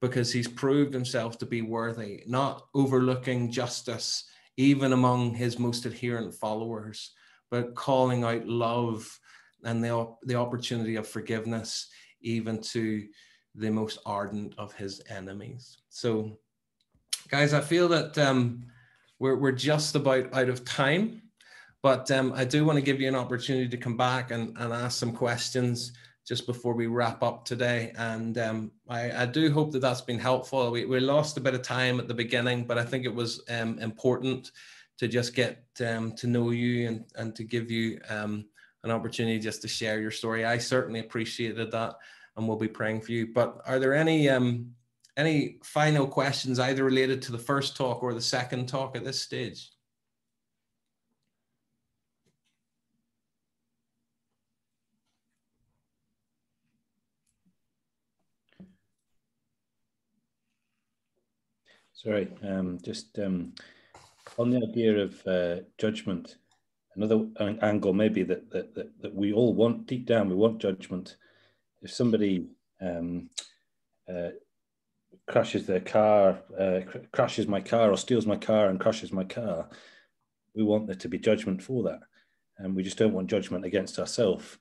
because he's proved himself to be worthy, not overlooking justice even among his most adherent followers, but calling out love and the opportunity of forgiveness even to the most ardent of his enemies. So, guys, I feel that we're just about out of time, but I do want to give you an opportunity to come back and ask some questions just before we wrap up today. And I do hope that that's been helpful. We lost a bit of time at the beginning, but I think it was important to just get to know you and to give you an opportunity just to share your story. I certainly appreciated that, and we'll be praying for you. But are there any final questions, either related to the first talk or the second talk at this stage? Sorry, just on the idea of judgment, another angle maybe that we all want deep down, we want judgment. If somebody crashes their car, crashes my car, or steals my car and crashes my car, we want there to be judgment for that. And we just don't want judgment against ourselves.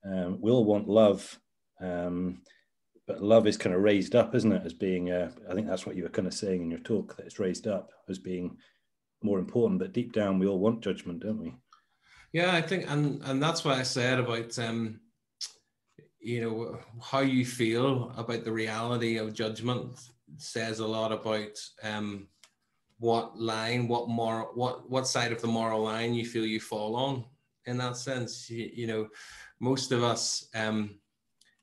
We all want love, but love is kind of raised up, isn't it? As being, I think that's what you were kind of saying in your talk, that it's raised up as being more important. But deep down, we all want judgment, don't we? Yeah, I think, and that's what I said about, you know, how you feel about the reality of judgment says a lot about what line, what side of the moral line you feel you fall on. In that sense, you know, most of us,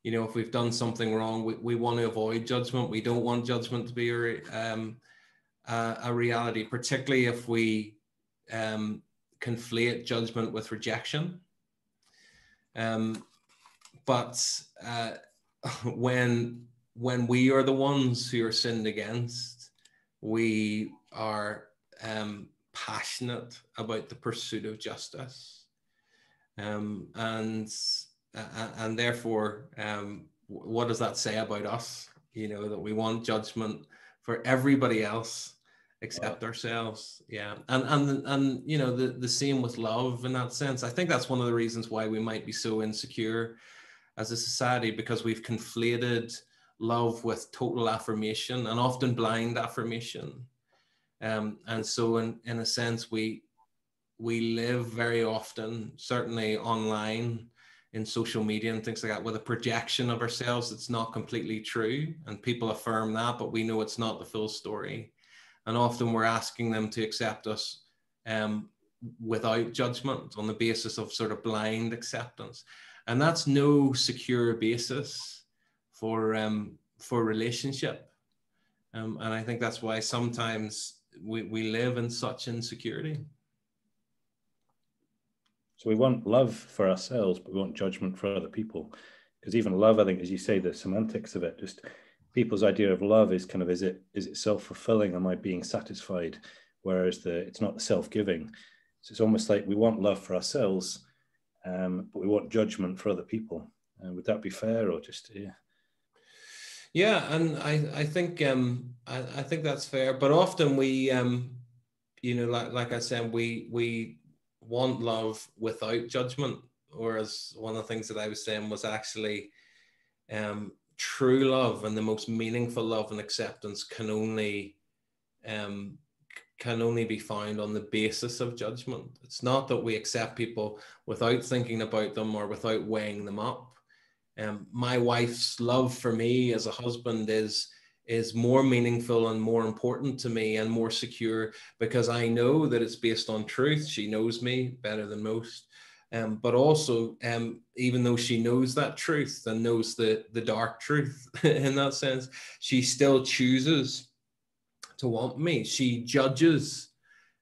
you know, if we've done something wrong, we want to avoid judgment. We don't want judgment to be a reality, particularly if we conflate judgment with rejection. But when we are the ones who are sinned against, we are passionate about the pursuit of justice, and therefore, what does that say about us? You know, that we want judgment for everybody else except ourselves. Yeah, and you know, the same with love in that sense. I think that's one of the reasons why we might be so insecure as a society, because we've conflated love with total affirmation, and often blind affirmation. And so in a sense, we live very often, certainly online, in social media and things like that, with a projection of ourselves that's not completely true. And people affirm that, but we know it's not the full story. And often we're asking them to accept us without judgment, on the basis of sort of blind acceptance. And that's no secure basis for relationship. And I think that's why sometimes we live in such insecurity. So we want love for ourselves, but we want judgment for other people. Because even love, I think, as you say, the semantics of it, just people's idea of love is kind of, is it self-fulfilling? Am I being satisfied? Whereas it's not the self-giving. So it's almost like we want love for ourselves, but we want judgment for other people. Would that be fair, or just, yeah? Yeah, and I think I think that's fair. But often we, you know, like I said, we want love without judgment. Whereas one of the things that I was saying was actually true love, and the most meaningful love and acceptance can only be found on the basis of judgment. It's not that we accept people without thinking about them or without weighing them up. My wife's love for me as a husband is more meaningful and more important to me and more secure, because I know that it's based on truth. She knows me better than most. But also, even though she knows that truth and knows the dark truth in that sense, she still chooses to want me. She judges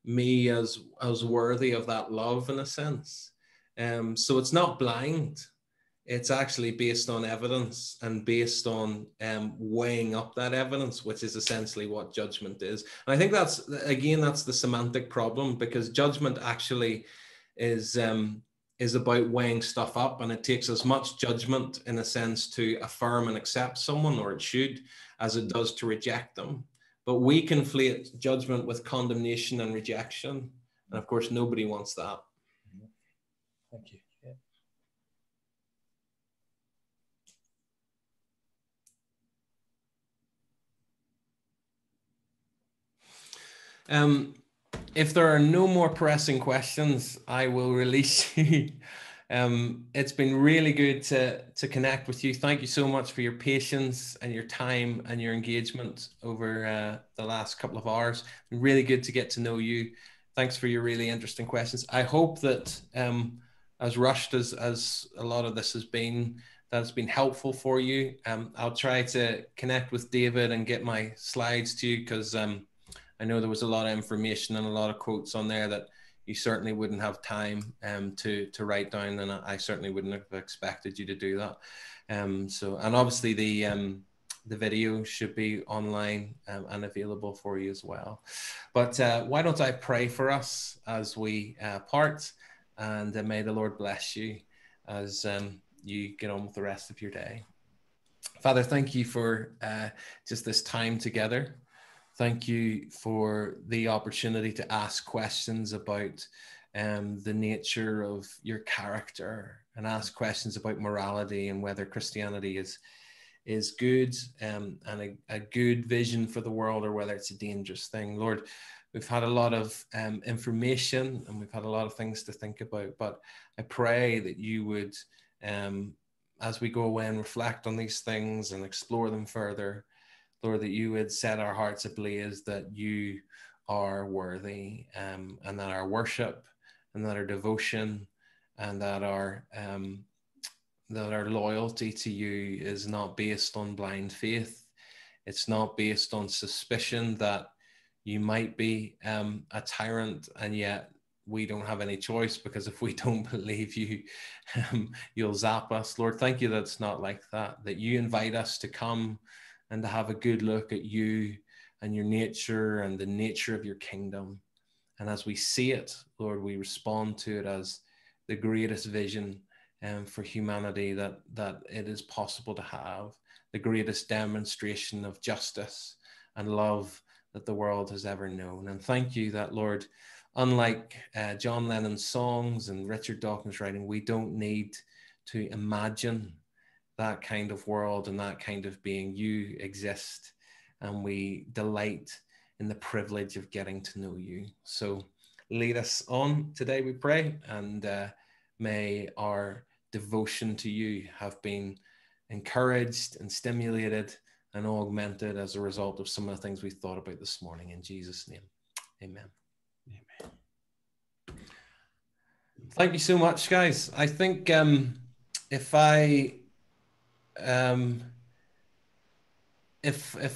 me as worthy of that love, in a sense. So it's not blind. It's actually based on evidence and based on weighing up that evidence, which is essentially what judgment is. And I think that's the semantic problem, because judgment actually is about weighing stuff up, and it takes as much judgment, in a sense, to affirm and accept someone, or it should, as it does to reject them. But we conflate judgment with condemnation and rejection. And of course, nobody wants that. Thank you. Yeah. If there are no more pressing questions, I will release you. It's been really good to connect with you. Thank you so much for your patience and your time and your engagement over the last couple of hours. Really good to get to know you. Thanks for your really interesting questions. I hope that as rushed as a lot of this has been, that's been helpful for you. I'll try to connect with David and get my slides to you, because I know there was a lot of information and a lot of quotes on there that you certainly wouldn't have time to write down, and I certainly wouldn't have expected you to do that. And obviously the video should be online and available for you as well. But why don't I pray for us as we part, and may the Lord bless you as you get on with the rest of your day. Father, thank you for just this time together. Thank you for the opportunity to ask questions about the nature of your character, and ask questions about morality and whether Christianity is good and a good vision for the world, or whether it's a dangerous thing. Lord, we've had a lot of information, and we've had a lot of things to think about, but I pray that you would, as we go away and reflect on these things and explore them further, Lord, that you would set our hearts ablaze that you are worthy, and that our worship and that our devotion and that our loyalty to you is not based on blind faith. It's not based on suspicion that you might be a tyrant, and yet we don't have any choice, because if we don't believe you, you'll zap us. Lord, thank you that it's not like that, that you invite us to come and to have a good look at you and your nature and the nature of your kingdom. And as we see it, Lord, we respond to it as the greatest vision for humanity that it is possible to have, the greatest demonstration of justice and love that the world has ever known. And thank you that, Lord, unlike John Lennon's songs and Richard Dawkins' writing, we don't need to imagine that kind of world and that kind of being. You exist, and we delight in the privilege of getting to know you. So lead us on today, we pray, and may our devotion to you have been encouraged and stimulated and augmented as a result of some of the things we thought about this morning. In Jesus' name, amen. Amen. Thank you so much, guys. I think if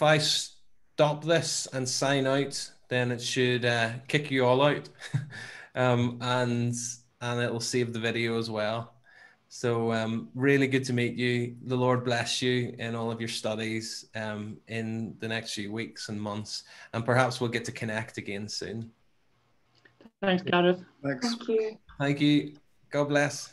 I stop this and sign out, then it should kick you all out, and it'll save the video as well. So really good to meet you. The Lord bless you in all of your studies in the next few weeks and months, and perhaps we'll get to connect again soon. Thanks, Gareth. Thanks. Thank you. Thank you. God bless.